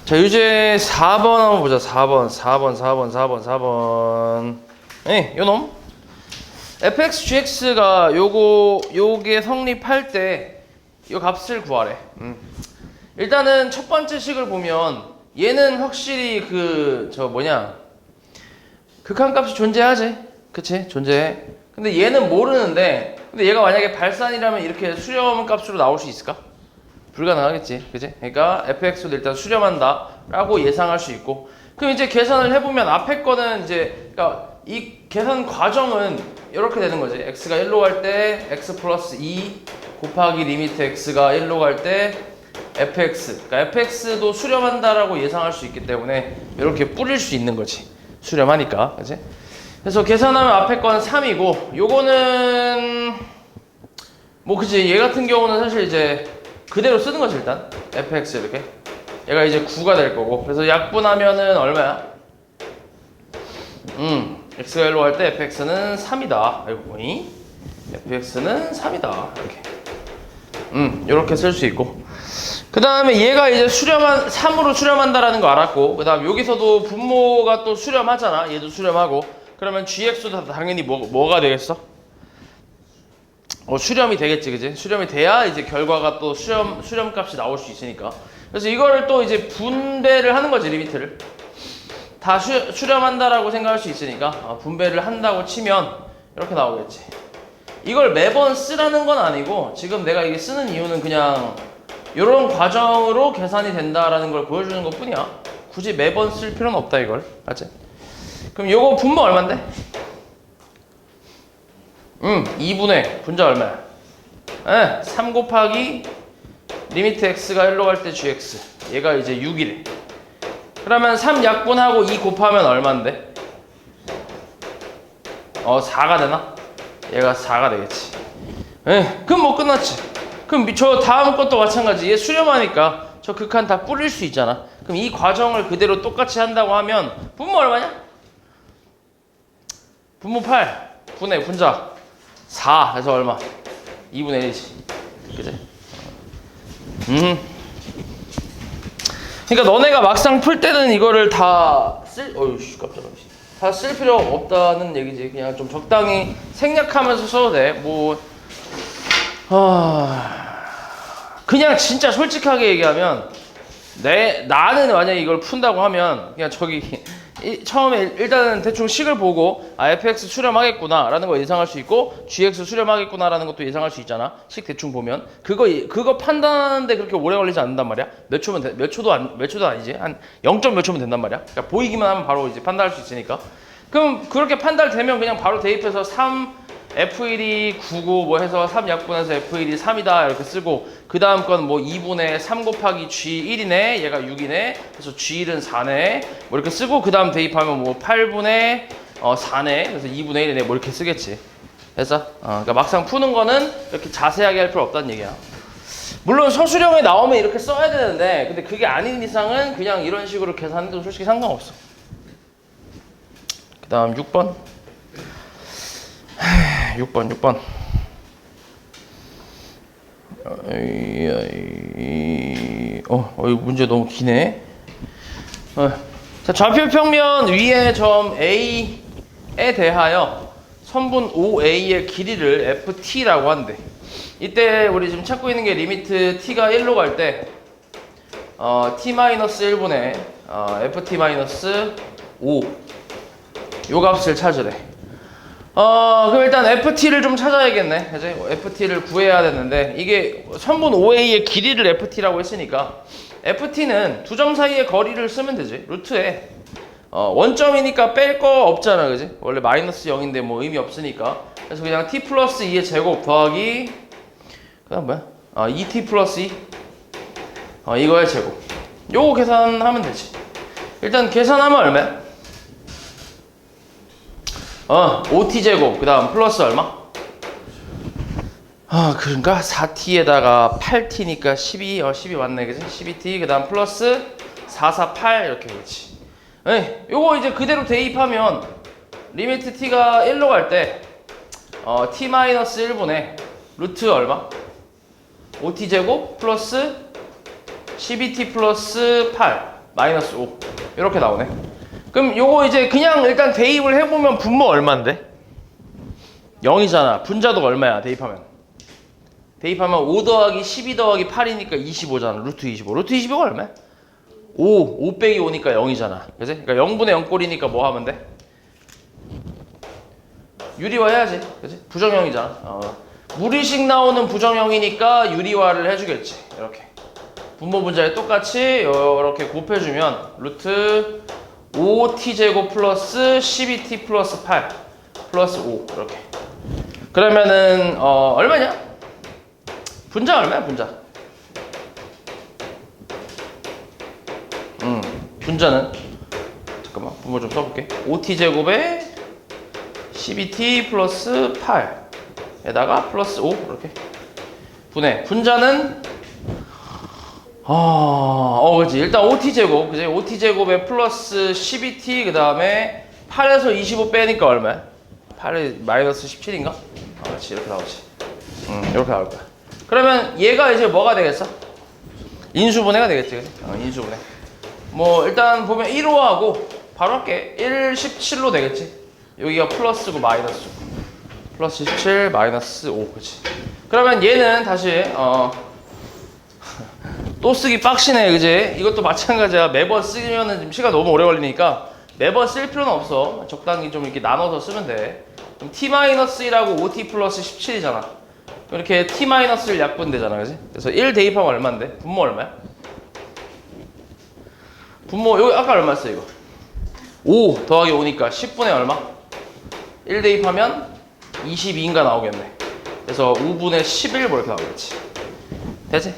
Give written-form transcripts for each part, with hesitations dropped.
자, 이제 4번 한번 보자. 4번. 네, 요놈. fx, gx가 요게 성립할 때 요 값을 구하래. 일단은 첫 번째 식을 보면 얘는 확실히 극한값이 존재하지. 그치? 존재해. 근데 얘는 모르는데, 근데 얘가 만약에 발산이라면 이렇게 수렴값으로 나올 수 있을까? 불가능하겠지. 그치? 그러니까 fx를 일단 수렴한다 라고 예상할 수 있고, 그럼 이제 계산을 해보면 앞에 거는 이제, 그러니까 이 계산 과정은 이렇게 되는 거지. x가 1로 갈 때 x 플러스 2 곱하기 리미트 x가 1로 갈 때 fx, 그러니까 fx도 수렴한다라고 예상할 수 있기 때문에 이렇게 뿌릴 수 있는 거지. 수렴하니까. 그치? 그래서 계산하면 앞에 건 3이고, 요거는 그치, 얘 같은 경우는 사실 이제 그대로 쓰는 거지. 일단 fx 이렇게 얘가 이제 9가 될 거고, 그래서 약분하면은 얼마야? x가 1로 갈 때 fx는 3이다. 알고 보니 fx는 3이다. 이렇게 쓸 수 있고, 그 다음에 얘가 이제 3으로 수렴한다라는 거 알았고, 그 다음 여기서도 분모가 또 수렴하잖아. 얘도 수렴하고, 그러면 gx도 당연히 뭐가 되겠어? 수렴이 되겠지, 그지? 수렴이 돼야 이제 결과가 또 수렴값이 나올 수 있으니까. 그래서 이거를 또 이제 분배를 하는 거지, 리미트를. 다 수렴한다라고 생각할 수 있으니까 분배를 한다고 치면 이렇게 나오겠지. 이걸 매번 쓰라는 건 아니고, 지금 내가 이게 쓰는 이유는 그냥 이런 과정으로 계산이 된다라는 걸 보여주는 것 뿐이야. 굳이 매번 쓸 필요는 없다, 이걸. 알지? 그럼 요거 분모 얼만데? 2분의 분자 얼마야? 3 곱하기 리미트 x가 1로 갈 때 gx, 얘가 이제 6이래. 그러면 3 약분하고 2 곱하면 얼만데? 4가 되나? 얘가 4가 되겠지. 그럼 끝났지. 그럼 저 다음 것도 마찬가지. 얘 수렴하니까 저 극한 다 뿌릴 수 있잖아. 그럼 이 과정을 그대로 똑같이 한다고 하면 분모 얼마냐? 분모 8 분의 분자 4 해서 얼마? 2분의 1이지. 그치? 그러니까 너네가 막상 풀 때는 이거를 다 깜짝이야. 다 쓸 필요 없다는 얘기지. 그냥 좀 적당히 생략하면서 써도 돼. 그냥 진짜 솔직하게 얘기하면, 나는 만약에 이걸 푼다고 하면 그냥 처음에 일단은 대충 식을 보고 fx 수렴하겠구나 라는 거 예상할 수 있고, gx 수렴하겠구나 라는 것도 예상할 수 있잖아. 식 대충 보면 그거 판단하는데 그렇게 오래 걸리지 않는단 말이야. 몇 초도 아니지. 한 0. 몇 초면 된단 말이야. 그러니까 보이기만 하면 바로 이제 판단할 수 있으니까. 그럼 그렇게 판단되면 그냥 바로 대입해서 F1이 9고 해서 3 약분해서 F1이 3이다 이렇게 쓰고, 그 다음 건 2분의 3 곱하기 G1이네, 얘가 6이네, 그래서 G1은 4네 이렇게 쓰고, 그 다음 대입하면 8분의 4네, 그래서 2분의 1이네 이렇게 쓰겠지. 됐어? 그러니까 막상 푸는 거는 이렇게 자세하게 할 필요 없다는 얘기야. 물론 서술형에 나오면 이렇게 써야 되는데, 근데 그게 아닌 이상은 그냥 이런 식으로 계산해도 솔직히 상관없어. 그 다음 6번 6번. 이 문제 너무 기네. 자, 좌표 평면 위에 점 A에 대하여 선분 OA의 길이를 FT라고 한대. 이때 우리 지금 찾고 있는 게 리미트 T가 1로 갈 때 T-1분의 FT-5 요 값을 찾으래. 그럼 일단 FT를 좀 찾아야겠네. 그치? FT를 구해야 되는데, 이게 선분 OA의 길이를 FT라고 했으니까 FT는 두 점 사이의 거리를 쓰면 되지. 루트에 원점이니까 뺄 거 없잖아. 그지? 원래 마이너스 0인데 의미 없으니까. 그래서 그냥 T 플러스 2의 제곱 더하기 그다음 뭐야? 2T 플러스 2 이거의 제곱. 요거 계산하면 되지. 일단 계산하면 얼마야? 5t제곱, 그 다음 플러스 얼마? 그런가? 4t에다가 8t니까 12 맞네, 그지? 12t, 그 다음 플러스 4, 4, 8 이렇게 그렇지. 요거 이제 그대로 대입하면 리미트 t가 1로 갈 때 t-1분의 루트 얼마? 5t제곱 플러스 12t 플러스 8 마이너스 5 이렇게 나오네. 그럼 요거 이제 그냥 일단 대입을 해보면 분모 얼마인데? 0이잖아. 분자도가 얼마야 대입하면? 대입하면 5 더하기 12 더하기 8이니까 25잖아. 루트 25. 루트 25가 얼마야? 5 빼기 5니까 0이잖아. 그치? 그러니까 0분의 0 꼴이니까 뭐 하면 돼? 유리화 해야지. 그치? 부정형이잖아. 무리식 나오는 부정형이니까 유리화를 해주겠지. 이렇게. 분모 분자에 똑같이 이렇게 곱해주면 루트 5t제곱 플러스 12t 플러스 8 플러스 5 이렇게. 그러면은 얼마냐? 분자 얼마야 분자? 분자는 잠깐만 분모 좀 써볼게. 5t제곱에 12t 플러스 8에다가 플러스 5 이렇게 분해. 분자는 그치. 일단 5t제곱 그치? 5t제곱에 플러스 12t 그 다음에 8에서 25 빼니까 얼마야? 8에 마이너스 17인가? 그렇지. 이렇게 나오지. 이렇게 나올 거야. 그러면 얘가 이제 뭐가 되겠어? 인수분해가 되겠지. 그치? 인수분해. 뭐 일단 보면 1호하고 바로 할게. 1, 17로 되겠지. 여기가 플러스고 마이너스고. 플러스 17 마이너스 5 그치. 그러면 얘는 다시 또 쓰기 빡시네 그지? 이것도 마찬가지야. 매번 쓰면은 지금 시간 너무 오래 걸리니까 매번 쓸 필요는 없어. 적당히 좀 이렇게 나눠서 쓰면 돼. 그럼 t-1하고 5t 플러스 17이잖아. 이렇게 t-를 약분되잖아 그지? 그래서 1 대입하면 얼마인데? 분모 얼마야? 분모 여기 아까 얼마였어 이거? 5 더하기 5니까 10분의 얼마? 1 대입하면 22인가 나오겠네. 그래서 5분의 11 뭐 이렇게 나오겠지. 되지?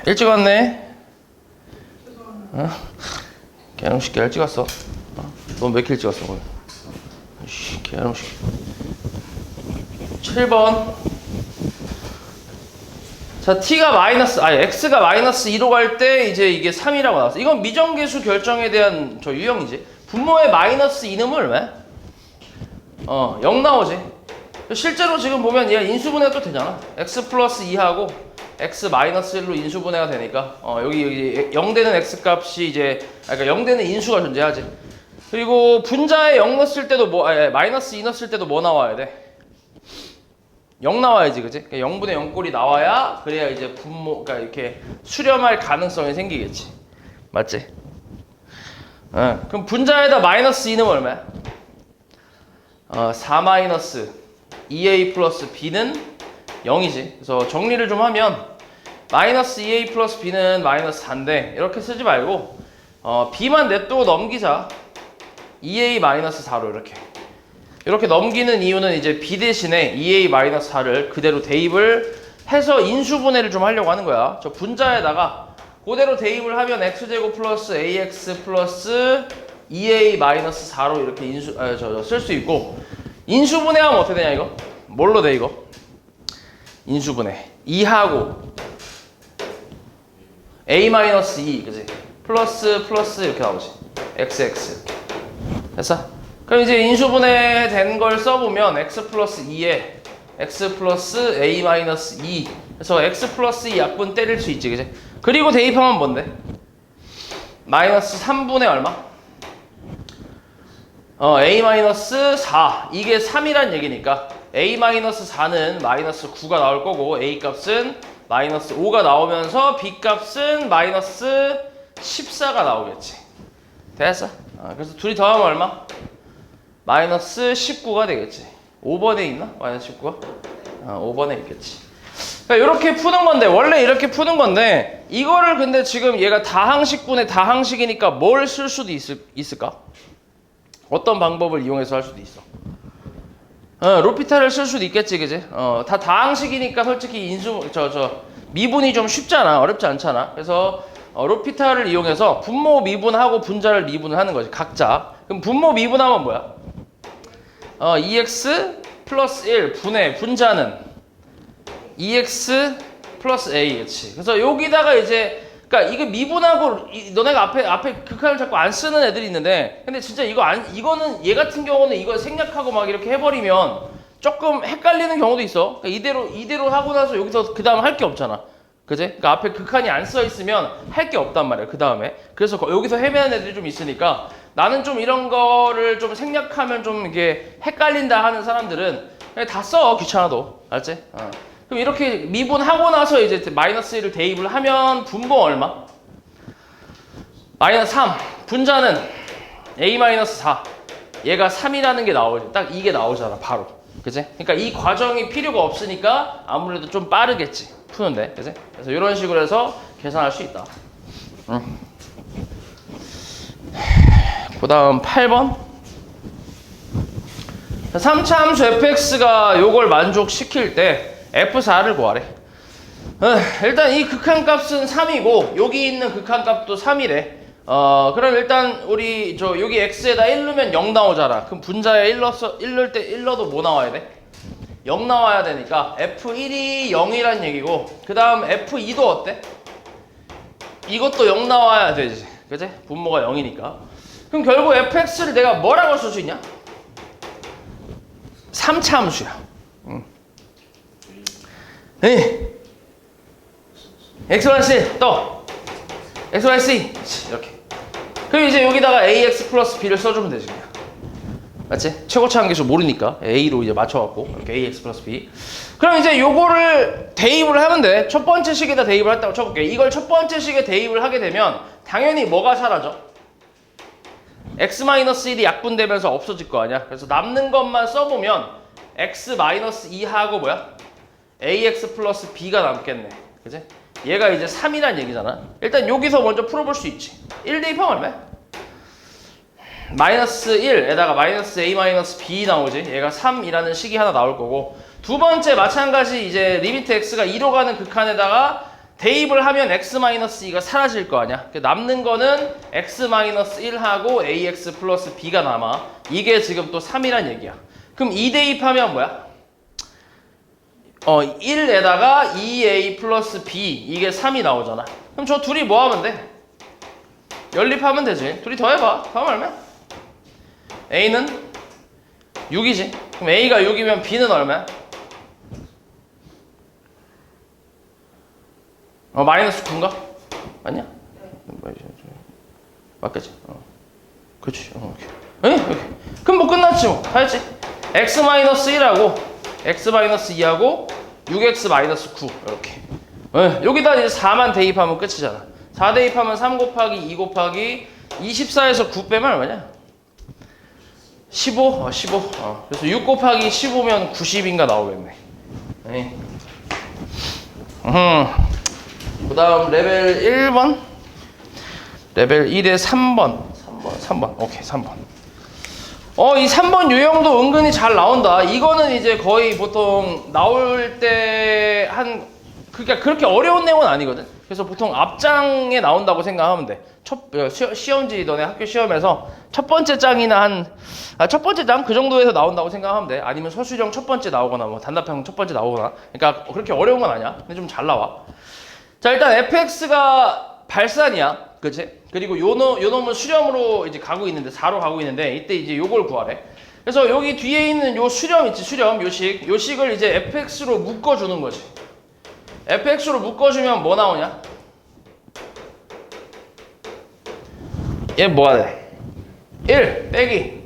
일찍 왔네. 개놈 새끼 일찍 왔어. 넌 몇 킬 일찍 왔어 오늘? 개놈 새끼. 7번. 자, x가 마이너스 2로 갈 때 이제 이게 3이라고 나왔어. 이건 미정계수 결정에 대한 저 유형이지. 분모에 마이너스 2는 얼마야? 0 나오지. 실제로 지금 보면 얘 인수분해가 또 되잖아. x 플러스 2하고 x 마이너스 1로 인수분해가 되니까 여기 0 되는 x 값이 이제 그러니까 0 되는 인수가 존재하지. 그리고 분자에 0 넣었을 때도 마이너스 2 넣었을 때도 뭐 나와야 돼? 0 나와야지, 그치? 그러니까 0분의 0 꼴이 나와야 그래야 이제 그러니까 이렇게 수렴할 가능성이 생기겠지. 맞지? 그럼 분자에다 마이너스 2는 얼마야? 4 마이너스 2a 플러스 b는 0이지. 그래서 정리를 좀 하면 마이너스 2a 플러스 b는 마이너스 4인데 이렇게 쓰지 말고 b만 냅두고 넘기자. 2a 마이너스 4로 이렇게 넘기는 이유는 이제 b 대신에 2a 마이너스 4를 그대로 대입을 해서 인수분해를 좀 하려고 하는 거야. 저 분자에다가 그대로 대입을 하면 x제곱 플러스 ax 플러스 2a 마이너스 4로 이렇게 쓸 수 있고, 인수분해하면 어떻게 되냐 이거? 뭘로 돼 이거? 인수분해 2하고 a 마이너스 2 그지? 플러스 이렇게 나오지. xx 됐어? 그럼 이제 인수분해 된 걸 써보면 x 플러스 2에 x 플러스 a 마이너스 2 그래서 x 플러스 2 약분 때릴 수 있지 그지? 그리고 대입하면 뭔데? 마이너스 3분의 얼마? a 마이너스 4 이게 3이란 얘기니까 a 마이너스 4는 마이너스 9가 나올 거고 a 값은 마이너스 5가 나오면서 b 값은 마이너스 14가 나오겠지. 됐어? 그래서 둘이 더하면 얼마? 마이너스 19가 되겠지. 5번에 있나? 마이너스 19가? 5번에 있겠지. 그러니까 이렇게 푸는 건데, 원래 이렇게 푸는 건데, 이거를 근데 지금 얘가 다항식분의 다항식이니까 뭘 쓸 수도 있을까? 어떤 방법을 이용해서 할 수도 있어. 로피탈을 쓸 수도 있겠지, 그지? 다 다항식이니까 솔직히 미분이 좀 쉽잖아. 어렵지 않잖아. 그래서 로피탈을 이용해서 분모 미분하고 분자를 미분을 하는 거지, 각자. 그럼 분모 미분하면 뭐야? 2x 플러스 1 분의 분자는 2x 플러스 a, 그치? 그래서 여기다가 이제 그러니까 이게 미분하고 너네가 앞에 극한을 자꾸 안 쓰는 애들이 있는데, 근데 진짜 이거는 얘 같은 경우는 이거 생략하고 막 이렇게 해버리면 조금 헷갈리는 경우도 있어. 그러니까 이대로 하고 나서 여기서 그 다음 할 게 없잖아. 그지? 그러니까 앞에 극한이 안 써 있으면 할 게 없단 말이야. 그 다음에. 그래서 여기서 헤매는 애들이 좀 있으니까 나는 좀 이런 거를 좀 생략하면 좀 이게 헷갈린다 하는 사람들은 그냥 다 써. 귀찮아도. 알지? 그럼 이렇게 미분하고 나서 이제 마이너스 1을 대입을 하면 분모 얼마? 마이너스 3. 분자는 a-4. 얘가 3이라는 게 나오지. 딱 이게 나오잖아. 바로. 그지? 그러니까 이 과정이 필요가 없으니까 아무래도 좀 빠르겠지. 푸는데. 그지? 그래서 이런 식으로 해서 계산할 수 있다. 그 다음 8번. 3차 함수 fx가 요걸 만족시킬 때 f4를 구하래. 일단 이 극한값은 3이고 여기 있는 극한값도 3이래. 그럼 일단 우리 여기 x에다 1 넣으면 0 나오잖아. 그럼 분자에 1 넣을 때 1 넣어도 뭐 나와야 돼? 0 나와야 되니까 f1이 0이란 얘기고 그 다음 f2도 어때? 이것도 0 나와야 되지. 그치? 분모가 0이니까. 그럼 결국 fx를 내가 뭐라고 쓸 수 있냐? 3차 함수야. x-c 또 x-c 이렇게. 그럼 이제 여기다가 ax 플러스 b를 써주면 되지. 맞지? 최고차 함계수 모르니까 a로 이제 맞춰갖고 이렇게 ax 플러스 b. 그럼 이제 요거를 대입을 하면 돼. 첫 번째 식에다 대입을 했다고 쳐볼게. 이걸 첫 번째 식에 대입을 하게 되면 당연히 뭐가 사라져? x-1이 약분되면서 없어질 거 아니야. 그래서 남는 것만 써보면 x-2하고 뭐야? ax 플러스 b가 남겠네. 그치? 얘가 이제 3이란 얘기잖아. 일단 여기서 먼저 풀어볼 수 있지. 1 대입하면 얼마야? 마이너스 1에다가 마이너스 a 마이너스 b 나오지. 얘가 3이라는 식이 하나 나올 거고 두 번째 마찬가지 이제 리미트 x가 2로 가는 극한에다가 대입을 하면 x-2가 사라질 거 아니야. 남는 거는 x-1하고 ax 플러스 b가 남아. 이게 지금 또 3이란 얘기야. 그럼 2 대입하면 뭐야? 1에다가 2a 플러스 b 이게 3이 나오잖아. 그럼 저 둘이 뭐 하면 돼? 연립하면 되지. 둘이 더해봐. 더하면 얼마야? a는 6이지. 그럼 a가 6이면 b는 얼마야? 마이너스 9인가? 맞냐? 맞겠지? 그렇지. 오케이. 그럼 뭐 끝났지 뭐. 다 했지? x-1하고 x-2하고 6x-9 이렇게. 여기다 이제 4만 대입하면 끝이잖아. 4 대입하면 3 곱하기 2 곱하기 24에서 9 빼면 얼마냐? 15? 15. 그래서 6 곱하기 15면 90인가 나오겠네. 그 다음 레벨 1번. 레벨 1에 3번. 오케이, 3번. 이 3번 유형도 은근히 잘 나온다. 이거는 이제 거의 보통 나올 때 그러니까 그렇게 어려운 내용은 아니거든. 그래서 보통 앞장에 나온다고 생각하면 돼. 시험지 너네 학교 시험에서 첫 번째 장이나 첫 번째 장 그 정도에서 나온다고 생각하면 돼. 아니면 서술형 첫 번째 나오거나 뭐 단답형 첫 번째 나오거나. 그러니까 그렇게 어려운 건 아니야. 근데 좀 잘 나와. 자, 일단 fx가 발산이야. 그치? 그리고 요 놈은 수렴으로 이제 가고 있는데 4로 가고 있는데 이때 이제 요걸 구하래. 그래서 여기 뒤에 있는 요 수렴 있지, 수렴 요 식을 이제 fx로 묶어주는 거지. fx로 묶어주면 뭐 나오냐? 얘 뭐가 돼? 1 빼기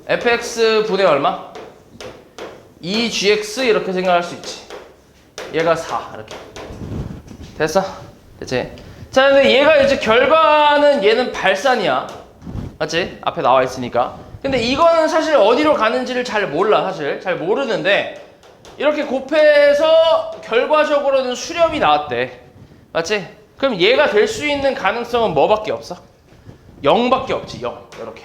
fx 분의 얼마? 2gx 이렇게 생각할 수 있지. 얘가 4 이렇게. 됐어? 됐지? 자, 근데 얘가 이제 결과는 얘는 발산이야. 맞지? 앞에 나와 있으니까. 근데 이거는 사실 어디로 가는지를 잘 몰라. 사실 잘 모르는데 이렇게 곱해서 결과적으로는 수렴이 나왔대. 맞지? 그럼 얘가 될 수 있는 가능성은 뭐밖에 없어? 0밖에 없지. 0 이렇게.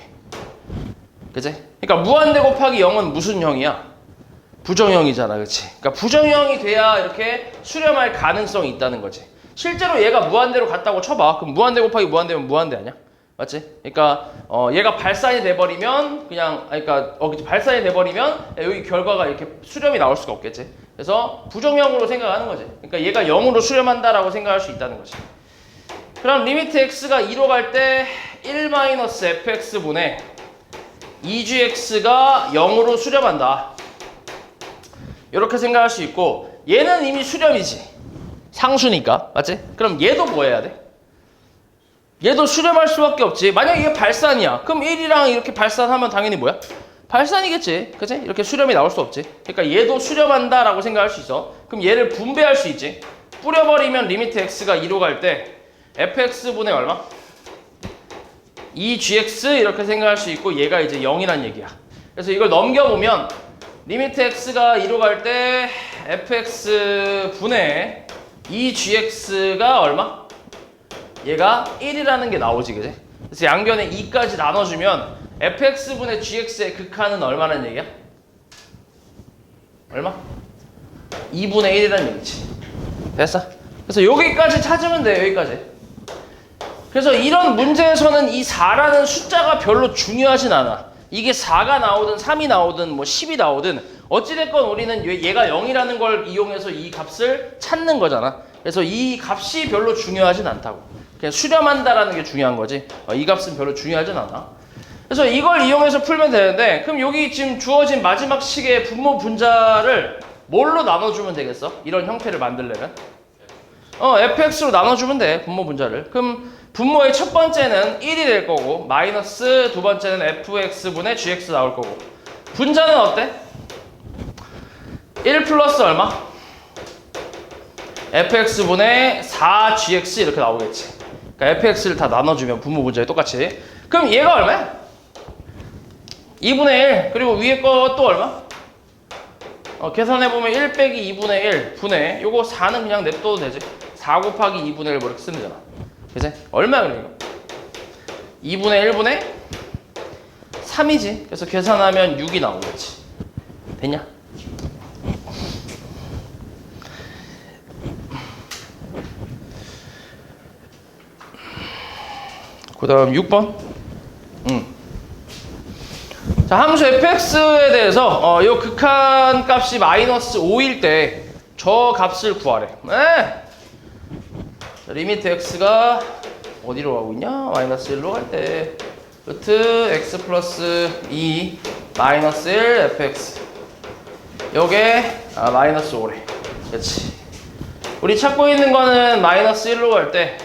그치? 그러니까 무한대 곱하기 0은 무슨 형이야? 부정형이잖아. 그치? 그러니까 부정형이 돼야 이렇게 수렴할 가능성이 있다는 거지. 실제로 얘가 무한대로 갔다고 쳐봐. 그럼 무한대 곱하기 무한대면 무한대 아니야? 맞지? 그러니까 얘가 발산이 돼버리면 발산이 돼버리면 여기 결과가 이렇게 수렴이 나올 수가 없겠지. 그래서 부정형으로 생각하는 거지. 그러니까 얘가 0으로 수렴한다라고 생각할 수 있다는 거지. 그럼 리미트 x가 2로 갈 때 1-fx분의 2gx가 0으로 수렴한다. 이렇게 생각할 수 있고 얘는 이미 수렴이지. 상수니까. 맞지? 그럼 얘도 뭐 해야 돼? 얘도 수렴할 수밖에 없지. 만약에 이게 발산이야. 그럼 1이랑 이렇게 발산하면 당연히 뭐야? 발산이겠지. 그치? 이렇게 수렴이 나올 수 없지. 그러니까 얘도 수렴한다라고 생각할 수 있어. 그럼 얘를 분배할 수 있지. 뿌려버리면 리미트 x가 2로 갈 때 fx분의 얼마? 2gx 이렇게 생각할 수 있고 얘가 이제 0이란 얘기야. 그래서 이걸 넘겨보면 리미트 x가 2로 갈 때 fx분의 2gx가 얼마? 얘가 1이라는 게 나오지, 그지? 그래서 양변에 2까지 나눠주면 fx분의 gx의 극한은 얼마라는 얘기야? 얼마? 2분의 1이라는 얘기지. 됐어? 그래서 여기까지 찾으면 돼, 여기까지. 그래서 이런 문제에서는 이 4라는 숫자가 별로 중요하진 않아. 이게 4가 나오든 3이 나오든 뭐 10이 나오든 어찌됐건 우리는 얘가 0이라는 걸 이용해서 이 값을 찾는 거잖아. 그래서 이 값이 별로 중요하진 않다고. 그냥 수렴한다라는 게 중요한 거지. 이 값은 별로 중요하진 않아. 그래서 이걸 이용해서 풀면 되는데 그럼 여기 지금 주어진 마지막 식의 분모 분자를 뭘로 나눠주면 되겠어? 이런 형태를 만들려면? fx로 나눠주면 돼, 분모 분자를. 그럼 분모의 첫 번째는 1이 될 거고 마이너스 두 번째는 fx분의 gx 나올 거고 분자는 어때? 1 플러스 얼마? fx분의 4gx 이렇게 나오겠지. 그러니까 fx를 다 나눠주면 분모 분자에 똑같이. 그럼 얘가 얼마야? 2분의 1 그리고 위에 거 또 얼마? 계산해보면 1 빼기 2분의 1 분의 요거 4는 그냥 냅둬도 되지. 4 곱하기 2분의 1 뭐 이렇게 쓰면 되잖아. 그치? 얼마야 그래 이거? 2분의 1분의 3이지. 그래서 계산하면 6이 나오겠지. 됐냐? 그 다음 6번. 자, 함수 fx에 대해서 요 극한 값이 마이너스 5일 때 저 값을 구하래. 네. 자, 리미트 x가 어디로 가고 있냐? 마이너스 1로 갈 때 루트 x 플러스 2 마이너스 1 fx 요게 마이너스 5래. 그렇지. 우리 찾고 있는 거는 마이너스 1로 갈 때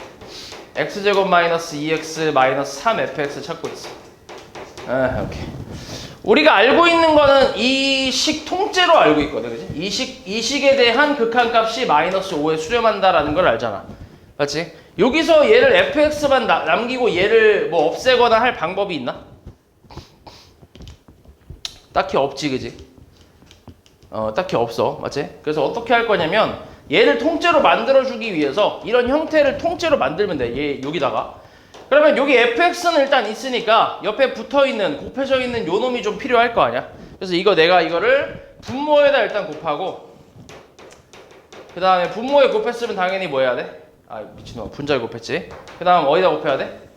x제곱 마이너스 2x 마이너스 3fx 찾고 있어. 오케이. 우리가 알고 있는 거는 이 식 통째로 알고 있거든, 그지? 이 식에 대한 극한값이 마이너스 5에 수렴한다라는 걸 알잖아. 맞지? 여기서 얘를 fx만 남기고 얘를 뭐 없애거나 할 방법이 있나? 딱히 없지, 그지? 딱히 없어. 맞지? 그래서 어떻게 할 거냐면 얘를 통째로 만들어주기 위해서 이런 형태를 통째로 만들면 돼. 얘 여기다가. 그러면 여기 fx는 일단 있으니까 옆에 붙어있는 곱해져 있는 요 놈이 좀 필요할 거 아니야. 그래서 내가 이거를 분모에다 일단 곱하고 그 다음에 분모에 곱했으면 당연히 뭐 해야 돼? 미친놈아, 분자에 곱했지. 그 다음 어디다 곱해야 돼?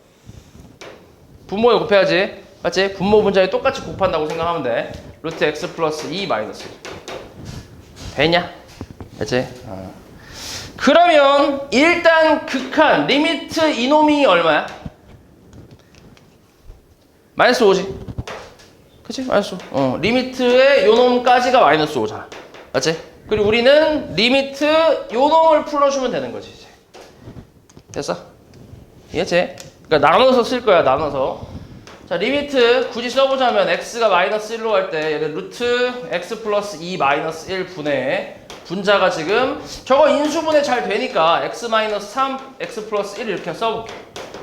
분모에 곱해야지. 맞지? 분모 분자에 똑같이 곱한다고 생각하면 돼. 루트 x 플러스 2 마이너스 1 되냐? 맞지? 그러면 일단 극한 리미트 이놈이 얼마야? 마이너스 5지. 그치? 마이너스 5. 리미트의 요놈까지가 마이너스 5잖아. 맞지? 그리고 우리는 리미트 요놈을 풀어주면 되는 거지, 이제. 됐어? 이해지? 그러니까 나눠서 쓸 거야, 나눠서. 자, 리미트 굳이 써보자면 x가 마이너스 1로 갈 때 얘는 루트 x 플러스 2 마이너스 1 분의 분자가 지금 저거 인수분해 잘 되니까 x 마이너스 3, x 플러스 1 이렇게 써볼게.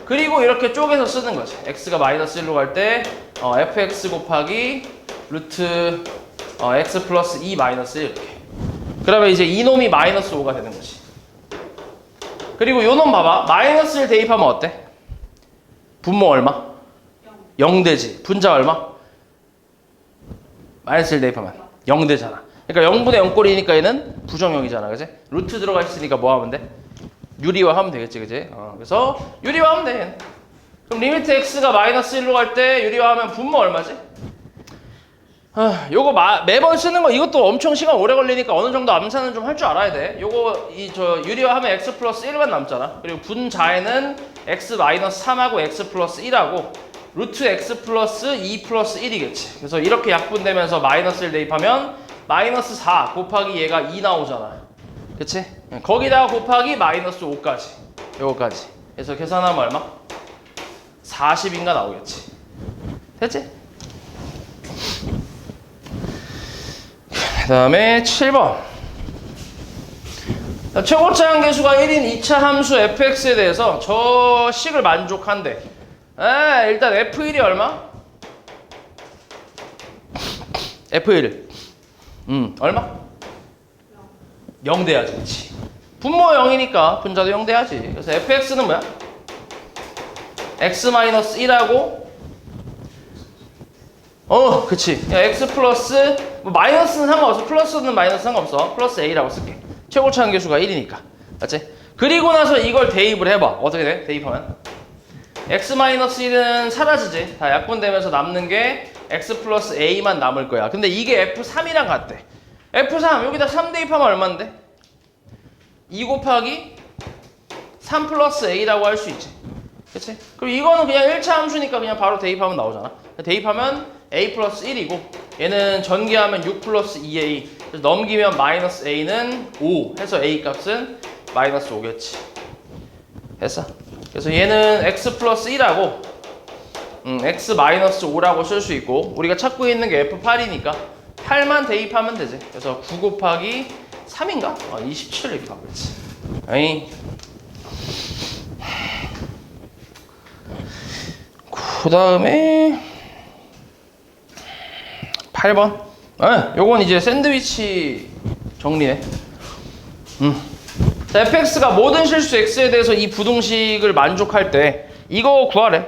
그리고 이렇게 쪼개서 쓰는 거지. x가 마이너스 1로 갈 때 fx 곱하기 루트 x 플러스 2 마이너스 1 이렇게. 그러면 이제 이놈이 마이너스 5가 되는 거지. 그리고 요놈 봐봐. 마이너스 1 대입하면 어때? 분모 얼마? 0 되지. 분자 얼마? 마이너스 1 대입하면 0 되잖아. 그러니까 0분의 0꼴이니까 얘는 부정형이잖아. 그지? 루트 들어가 있으니까 뭐 하면 돼? 유리화하면 되겠지. 그지? 그래서 유리화하면 돼. 그럼 리미트 x가 마이너스 1로 갈 때 유리화하면 분모 얼마지? 요거 매번 쓰는 거 이것도 엄청 시간 오래 걸리니까 어느 정도 암산은 좀 할 줄 알아야 돼. 요거 유리화하면 x 플러스 1만 남잖아. 그리고 분자에는 x 마이너스 3하고 x 플러스 1하고 루트 x 플러스 2 플러스 1이겠지. 그래서 이렇게 약분되면서 마이너스 1 대입하면 마이너스 4 곱하기 얘가 2 나오잖아. 그치? 거기다가 곱하기 마이너스 5까지. 요거까지. 그래서 계산하면 얼마? 40인가 나오겠지. 됐지? 그 다음에 7번. 최고차 함계수가 1인 2차 함수 fx에 대해서 저 식을 만족한대. 일단 f1이 얼마? f1. 얼마? 0 돼야지, 그치? 분모 0이니까 분자도 0 돼야지. 그래서 fx는 뭐야? x-1하고 그치. 야, x 플러스 뭐 마이너스는 상관없어. 플러스는 마이너스 상관없어. 플러스 a라고 쓸게. 최고차 함계수가 1이니까. 맞지? 그리고 나서 이걸 대입을 해봐. 어떻게 돼? 대입하면 x-1은 사라지지. 다 약분되면서 남는 게 x 플러스 a만 남을 거야. 근데 이게 f3이랑 같대. f3 여기다 3 대입하면 얼마인데? 2 곱하기 3 플러스 a라고 할 수 있지. 그치? 그리고 이거는 그냥 1차 함수니까 그냥 바로 대입하면 나오잖아. 대입하면 a 플러스 1이고 얘는 전개하면 6 플러스 2a. 그래서 넘기면 마이너스 a는 5 해서 a 값은 마이너스 5겠지. 됐어? 그래서 얘는 x 플러스 1하고 x 마이너스 5라고 쓸 수 있고 우리가 찾고 있는 게 f8이니까 8만 대입하면 되지. 그래서 9 곱하기 3인가? 27 이렇게 가겠지. 아이. 그 다음에 8번. 요건 이제 샌드위치 정리해. 자, fx가 모든 실수 x에 대해서 이 부등식을 만족할 때 이거 구하래.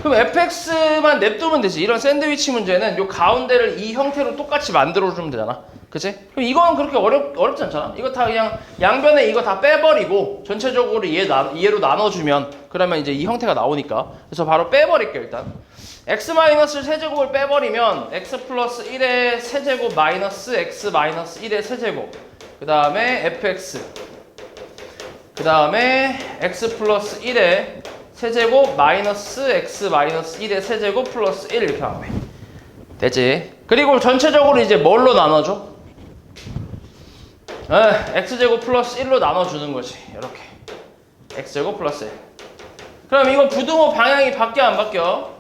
그럼 fx만 냅두면 되지. 이런 샌드위치 문제는 요 가운데를 이 형태로 똑같이 만들어주면 되잖아. 그치? 그럼 이거는 그렇게 어렵지 않잖아. 이거 다 그냥 양변에 이거 다 빼버리고 전체적으로 얘로 나눠주면 그러면 이제 이 형태가 나오니까. 그래서 바로 빼버릴게 일단. x-를 세제곱을 빼버리면 x 플러스 1의 세제곱 마이너스 x 마이너스 1의 세제곱 그 다음에 fx 그 다음에 x 플러스 1의 세제곱 마이너스 x 마이너스 1의 세제곱 플러스 1 이렇게 하면 돼. 됐지? 그리고 전체적으로 이제 뭘로 나눠줘? x제곱 플러스 1로 나눠주는 거지. 이렇게 x제곱 플러스 1. 그럼 이거 부등호 방향이 바뀌어 안 바뀌어?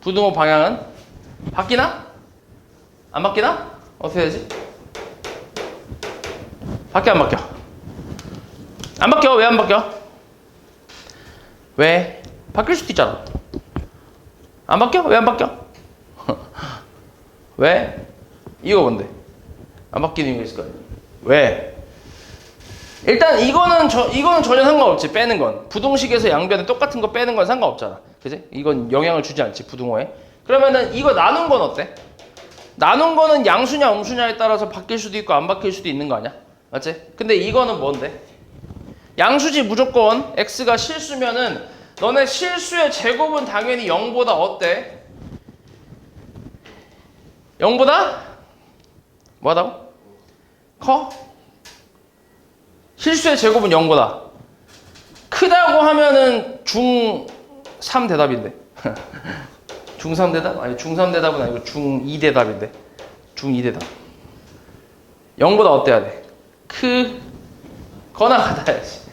부등호 방향은? 바뀌나? 안 바뀌나? 어떻게 되지? 바뀌어 안 바뀌어? 안 바뀌어. 왜 안 바뀌어? 왜? 바뀔 수도 있잖아. 안 바뀌어? 왜 안 바뀌어? 왜? 이거 뭔데? 안 바뀌는 이유가 있을 거야. 왜? 일단 이거는 전혀 상관없지. 빼는 건 부등식에서 양변에 똑같은 거 빼는 건 상관없잖아. 그지? 이건 영향을 주지 않지 부등호에. 그러면은 이거 나눈 건 어때? 나눈 거는 양수냐 음수냐에 따라서 바뀔 수도 있고 안 바뀔 수도 있는 거 아니야? 맞지? 근데 이거는 뭔데? 양수지 무조건. x가 실수면은 너네 실수의 제곱은 당연히 0보다 어때? 0보다? 뭐하다고? 커? 실수의 제곱은 0보다 크다고 하면은 중3 대답인데. 중3 대답? 아니 중3 대답은 아니고 중2 대답인데. 중2 대답. 0보다 어때야 돼? 크거나 같아야지.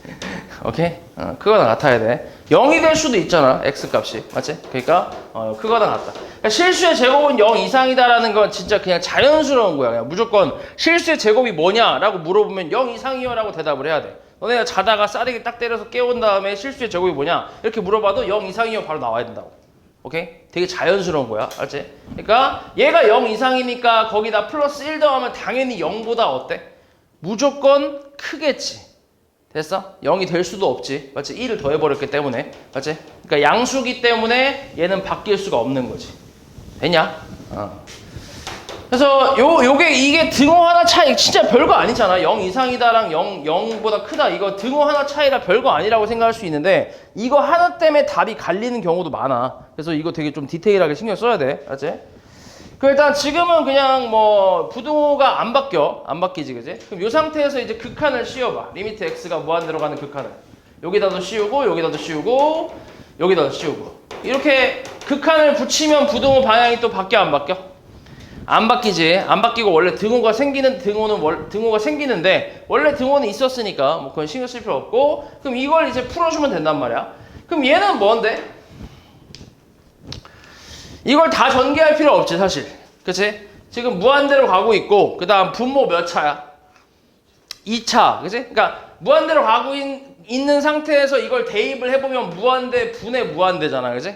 오케이? 크거나 같아야 돼. 0이 될 수도 있잖아. x값이. 맞지? 그러니까 크거나 같다. 그러니까 실수의 제곱은 0 이상이다라는 건 진짜 그냥 자연스러운 거야. 그냥 무조건 실수의 제곱이 뭐냐라고 물어보면 0 이상이요 라고 대답을 해야 돼. 너네가 자다가 싸대기 딱 때려서 깨운 다음에 실수의 제곱이 뭐냐 이렇게 물어봐도 0 이상이요 바로 나와야 된다고. 오케이? 되게 자연스러운 거야. 알지? 그러니까 얘가 0 이상이니까 거기다 플러스 1 더하면 당연히 0보다 어때? 무조건 크겠지. 됐어? 0이 될 수도 없지. 맞지? 1을 더해버렸기 때문에. 맞지? 그러니까 양수기 때문에 얘는 바뀔 수가 없는 거지. 됐냐? 그래서 이게 등호 하나 차이 진짜 별거 아니잖아. 0 이상이다랑 0보다 크다. 이거 등호 하나 차이라 별거 아니라고 생각할 수 있는데 이거 하나 때문에 답이 갈리는 경우도 많아. 그래서 이거 되게 좀 디테일하게 신경 써야 돼. 알지? 그럼 일단 지금은 그냥 뭐 부등호가 안 바뀌지, 그지? 그럼 이 상태에서 이제 극한을 씌워봐. 리미트 x가 무한대로 가는 극한을. 여기다도 씌우고, 여기다도 씌우고, 여기다도 씌우고. 이렇게 극한을 붙이면 부등호 방향이 또 바뀌어 안 바뀌어? 안 바뀌지. 안 바뀌고 원래 등호가 생기는데 원래 등호는 있었으니까 뭐 그건 신경 쓸 필요 없고 그럼 이걸 이제 풀어주면 된단 말이야. 그럼 얘는 뭔데? 이걸 다 전개할 필요 없지 사실. 그치? 지금 무한대로 가고 있고 그 다음 분모 몇 차야? 2차. 그치? 그러니까 무한대로 가고 있는 상태에서 이걸 대입을 해보면 무한대 분의 무한대잖아. 그치?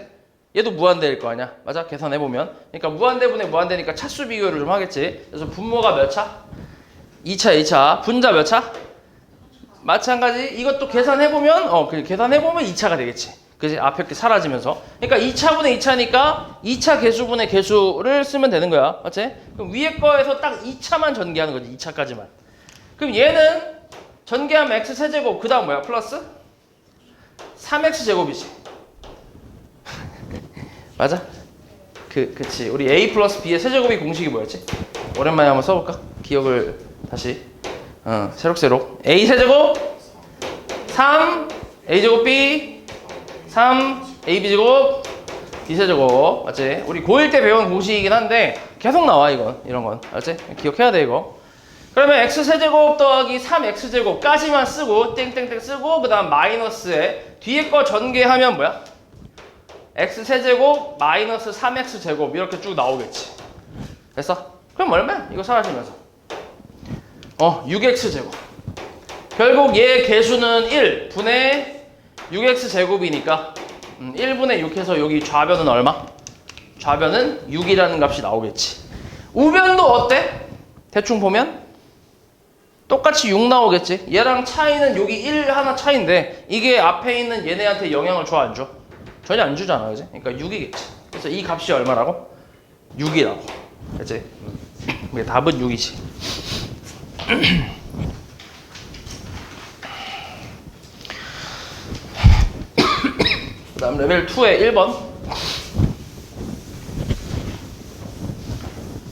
얘도 무한대일 거 아니야. 맞아? 계산해보면. 그러니까 무한대 분의 무한대니까 차수 비교를 좀 하겠지. 그래서 분모가 몇 차? 2차, 2차. 분자 몇 차? 마찬가지. 이것도 계산해보면 계산해보면 2차가 되겠지. 그지? 앞에 게 사라지면서. 그러니까 2차분의 2차니까 2차 개수분의 개수를 쓰면 되는 거야. 맞지? 그럼 위에 거에서 딱 2차만 전개하는 거지. 2차까지만. 그럼 얘는 전개하면 x세제곱 그 다음 뭐야? 플러스 3x제곱이지. 맞아? 그치. 우리 a 플러스 b의 세제곱이 공식이 뭐였지? 오랜만에 한번 써볼까? 기억을 다시. 새록새록. a 세제곱 3 a제곱 b 3 ab제곱 b세제곱. 맞지? 우리 고1 때 배운 공식이긴 한데 계속 나와 이런 건. 맞지? 기억해야 돼 이거. 그러면 x세제곱 더하기 3x제곱까지만 쓰고 땡땡땡 쓰고 그 다음 마이너스에 뒤에 거 전개하면 뭐야? x세제곱 마이너스 3x제곱 이렇게 쭉 나오겠지. 됐어? 그럼 얼마야? 이거 사라지면서 6x제곱. 결국 얘 개수는 1 분의 6x제곱이니까 1분의 6 해서 여기 좌변은 얼마? 좌변은 6이라는 값이 나오겠지. 우변도 어때? 대충 보면 똑같이 6 나오겠지. 얘랑 차이는 여기 1 하나 차이인데 이게 앞에 있는 얘네한테 영향을 줘 안 줘? 전혀 안 주잖아. 그지? 그러니까 6이겠지. 그래서 이 값이 얼마라고? 6이라고. 그치? 답은 6이지. 그 다음 레벨 2의 1번.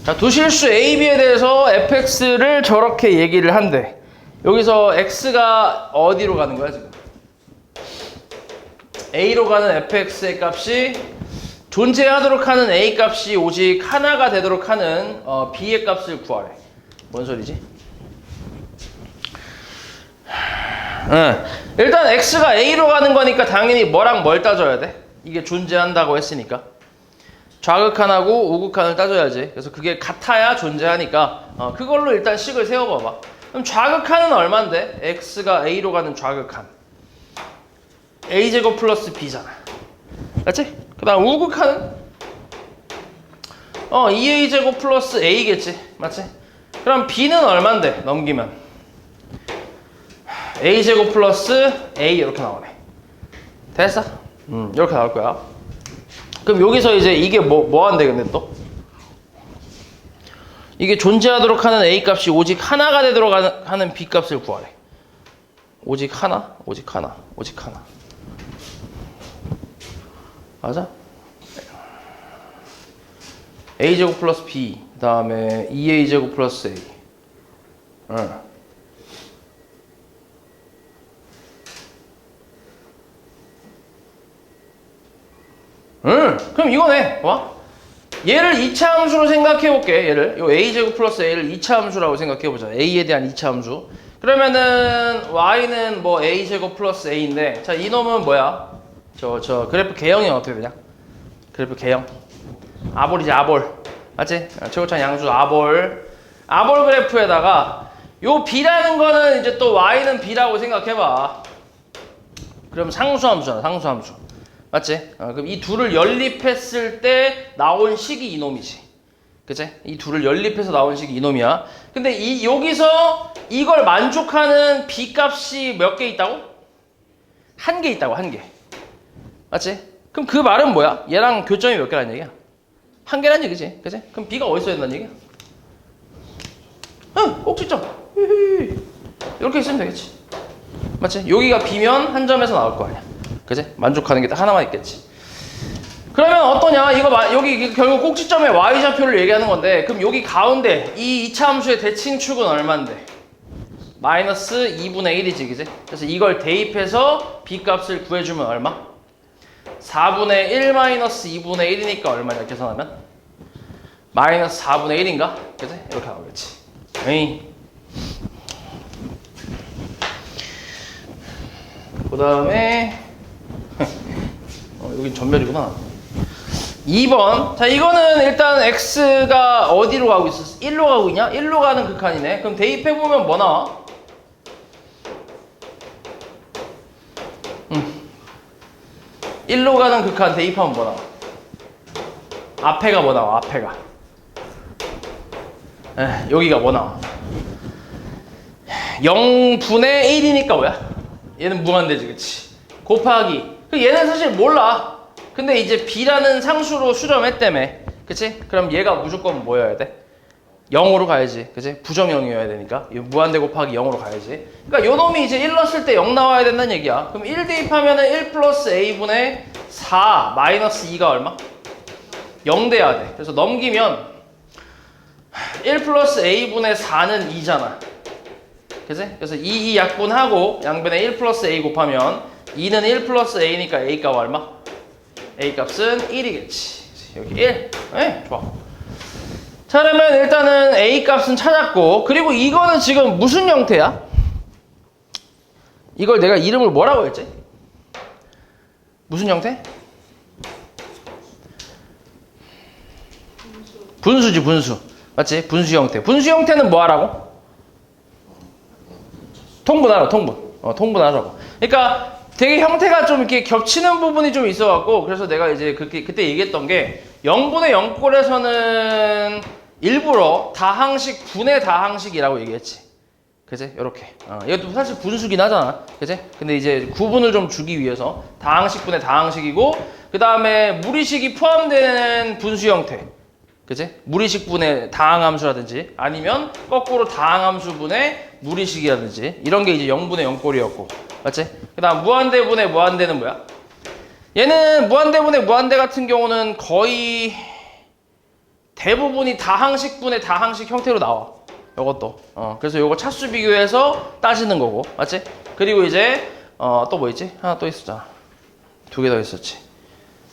자, 두 실수 A, B에 대해서 fx를 저렇게 얘기를 한대. 여기서 x가 어디로 가는 거야 지금? A로 가는 fx의 값이 존재하도록 하는 A 값이 오직 하나가 되도록 하는 B의 값을 구하래. 뭔 소리지? 일단 x가 A로 가는 거니까 당연히 뭐랑 뭘 따져야 돼? 이게 존재한다고 했으니까 좌극한하고 우극한을 따져야지. 그래서 그게 같아야 존재하니까 그걸로 일단 식을 세워봐봐. 그럼 좌극한은 얼만데? x가 A로 가는 좌극한 a제곱 플러스 b잖아. 맞지? 그 다음 우극한은 2a제곱 플러스 a겠지. 맞지? 그럼 b는 얼만데? 넘기면 a제곱 플러스 a 이렇게 나오네. 됐어? 이렇게 나올 거야. 그럼 여기서 이제 이게 뭐 한대 근데 또? 이게 존재하도록 하는 a 값이 오직 하나가 되도록 하는 b 값을 구하래. 오직 하나, 오직 하나, 오직 하나. 맞아? a제곱 플러스 b 그 다음에 2a제곱 플러스 a. 그럼 이거네. 봐. 얘를 2차 함수로 생각해 볼게. 얘를 요 a제곱 플러스 a를 2차 함수라고 생각해 보자. a에 대한 2차 함수. 그러면은 y는 뭐 a제곱 플러스 a인데, 자, 이놈은 뭐야? 저 그래프 개형이 어떻게 되냐? 그래프 개형. 아볼이지, 아볼. 맞지? 최고차는 양수 아볼. 아볼 그래프에다가 요 b라는 거는 이제 또 y는 b라고 생각해봐. 그럼 상수함수잖아, 상수함수. 맞지? 그럼 이 둘을 연립했을 때 나온 식이 이놈이지. 그치? 이 둘을 연립해서 나온 식이 이놈이야. 근데 여기서 이걸 만족하는 b 값이 몇 개 있다고? 한 개 있다고, 한 개. 맞지? 그럼 그 말은 뭐야? 얘랑 교점이 몇 개라는 얘기야? 한 개란 얘기지. 그치? 그럼 b가 어디 있어야 된다는 얘기야? 꼭지점. 이렇게 있으면 되겠지. 맞지? 여기가 b면 한 점에서 나올 거 아니야. 그치? 만족하는 게 딱 하나만 있겠지. 그러면 어떠냐? 여기 결국 꼭지점의 y좌표를 얘기하는 건데, 그럼 여기 가운데 이 2차 함수의 대칭축은 얼만데? 마이너스 2분의 1이지, 그치? 그래서 이걸 대입해서 b 값을 구해주면 얼마? 4분의 1 마이너스 2분의 1이니까 얼마냐, 계산하면? 마이너스 4분의 1인가? 그치? 이렇게 나오겠지. 에이. 그 다음에 여긴 전멸이구나. 2번. 자, 이거는 일단 x가 어디로 가고 있어? 1로 가고 있냐? 1로 가는 극한이네. 그럼 대입해보면 뭐 나와? 1로 가는 극한 대입하면 뭐 나와? 앞에가 뭐 나와? 앞에가. 여기가 뭐 나와? 0분의 1이니까 뭐야? 얘는 무한대지, 그치? 곱하기. 얘는 사실 몰라. 근데 이제 b라는 상수로 수렴했다며. 그치? 그럼 얘가 무조건 뭐여야 돼? 0으로 가야지. 그치? 부정 0이어야 되니까. 무한대 곱하기 0으로 가야지. 그러니까 요 놈이 이제 1 넣었을 때 0 나와야 된다는 얘기야. 그럼 1 대입하면은 1 플러스 a분의 4 마이너스 2가 얼마? 0 돼야 돼. 그래서 넘기면 1 플러스 a분의 4는 2잖아. 그치? 그래서 2 약분하고 양변에 1 플러스 a 곱하면 2는 1 플러스 a니까 a 값 얼마? a 값은 1이겠지. 여기 1. 네, 좋아. 자, 그러면 일단은 a 값은 찾았고, 그리고 이거는 지금 무슨 형태야? 이걸 내가 이름을 뭐라고 했지? 무슨 형태? 분수지, 분수. 맞지? 분수 형태. 분수 형태는 뭐 하라고? 통분하라, 통분. 통분하라고. 그러니까 되게 형태가 좀 이렇게 겹치는 부분이 좀 있어갖고, 그래서 내가 이제 그때 얘기했던 게 0분의 0꼴에서는 일부러 다항식, 분의 다항식이라고 얘기했지. 그치? 요렇게. 이것도 사실 분수긴 하잖아. 그치? 근데 이제 구분을 좀 주기 위해서 다항식 분의 다항식이고, 그 다음에 무리식이 포함되는 분수 형태. 그치? 무리식 분의 다항함수라든지 아니면 거꾸로 다항함수 분의 무리식이라든지 이런 게 이제 0분의 0꼴이었고. 맞지? 그 다음 무한대 분의 무한대는 뭐야? 얘는 무한대 분의 무한대 같은 경우는 거의 대부분이 다항식 분의 다항식 형태로 나와. 요것도. 그래서 요거 차수 비교해서 따지는 거고. 맞지? 그리고 이제 또 뭐 있지? 하나 또 있었잖아. 2개 더 있었지.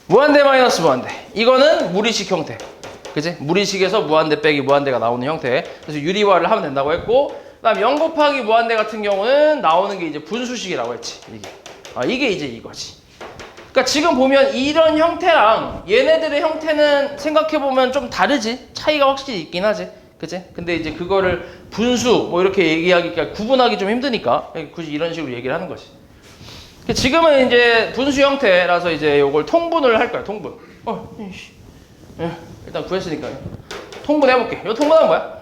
무한대 마이너스 무한대. 이거는 무리식 형태. 그치? 무리식에서 무한대 빼기 무한대가 나오는 형태. 그래서 유리화를 하면 된다고 했고, 그 다음 0 곱하기 무한대 같은 경우는 나오는 게 이제 분수식이라고 했지. 이게 이제 이거지. 그러니까 지금 보면 이런 형태랑 얘네들의 형태는 생각해보면 좀 다르지? 차이가 확실히 있긴 하지. 그치? 근데 이제 그거를 분수 뭐 이렇게 얘기하기가 구분하기 좀 힘드니까 굳이 이런 식으로 얘기를 하는 거지. 지금은 이제 분수 형태라서 이제 요걸 통분을 할 거야. 통분. 일단 구했으니까요. 통분해볼게. 이 통분하면 뭐야?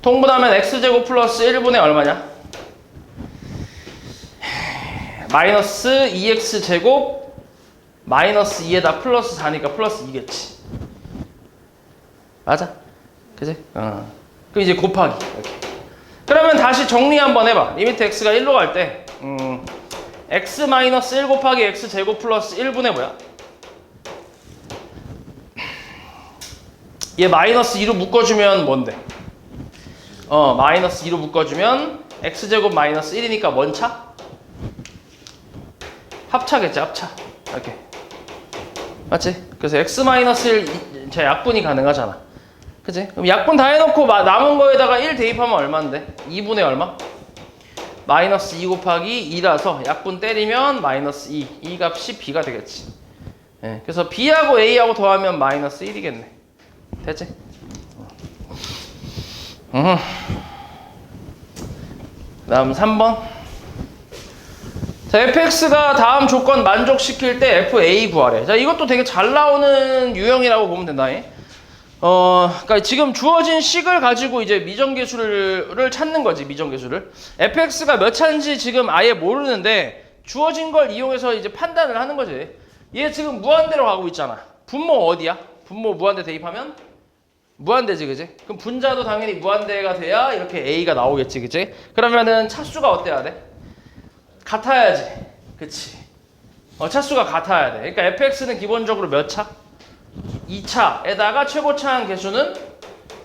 통분하면 x제곱 플러스 1분의 얼마냐? 마이너스 2x제곱 마이너스 2에다 플러스 4니까 플러스 2겠지. 맞아? 그지? 그럼 이제 곱하기. 이렇게. 그러면 다시 정리 한번 해봐. 리미트 x가 1로 갈 때 x 마이너스 1 곱하기 x제곱 플러스 1분의 뭐야? 얘 마이너스 2로 묶어주면 뭔데? 마이너스 2로 묶어주면 x제곱 마이너스 1이니까 뭔 차? 합차겠지, 합차. 이렇게. 맞지? 그래서 x 마이너스 1, 제 약분이 가능하잖아. 그치? 그럼 약분 다 해놓고 남은 거에다가 1 대입하면 얼마인데? 2분의 얼마? 마이너스 2 곱하기 2라서 약분 때리면 마이너스 2. 이 값이 b가 되겠지. 예, 그래서 b하고 a하고 더하면 마이너스 1이겠네. 됐지? 그 다음 3번. 자, fx가 다음 조건 만족시킬 때 fa 구하래. 자, 이것도 되게 잘 나오는 유형이라고 보면 된다. 그러니까 지금 주어진 식을 가지고 이제 미정계수를 찾는 거지, 미정계수를. fx가 몇 차인지 지금 아예 모르는데 주어진 걸 이용해서 이제 판단을 하는 거지. 얘 지금 무한대로 가고 있잖아. 분모 어디야? 분모 무한대 대입하면 무한대지, 그지? 그럼 분자도 당연히 무한대가 돼야 이렇게 a가 나오겠지, 그지? 그러면은 차수가 어때야 돼? 같아야지, 그치? 차수가 같아야 돼. 그러니까 fx는 기본적으로 몇 차? 2차에다가 최고차항 계수는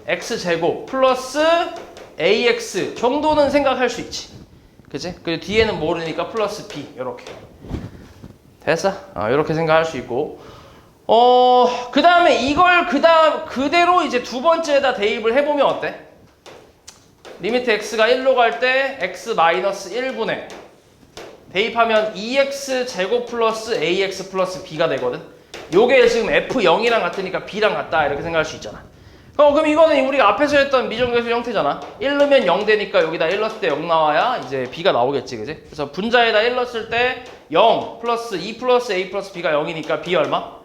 x제곱 플러스 ax 정도는 생각할 수 있지. 그치? 그리고 뒤에는 모르니까 플러스 b 이렇게. 됐어. 이렇게 생각할 수 있고. 그 다음에 이걸 그대로 이제 두 번째에다 대입을 해보면 어때? 리미트 x가 1로 갈 때 x-1분의 대입하면 2x 제곱 플러스 ax 플러스 b가 되거든. 요게 지금 f0이랑 같으니까 b랑 같다 이렇게 생각할 수 있잖아. 그럼 이거는 우리가 앞에서 했던 미정계수 형태잖아. 1 넣으면 0 되니까 여기다 1 넣었을 때 0 나와야 이제 b가 나오겠지, 그지? 그래서 분자에다 1 넣었을 때 0 플러스 2 플러스 a 플러스 b가 0이니까 b 얼마?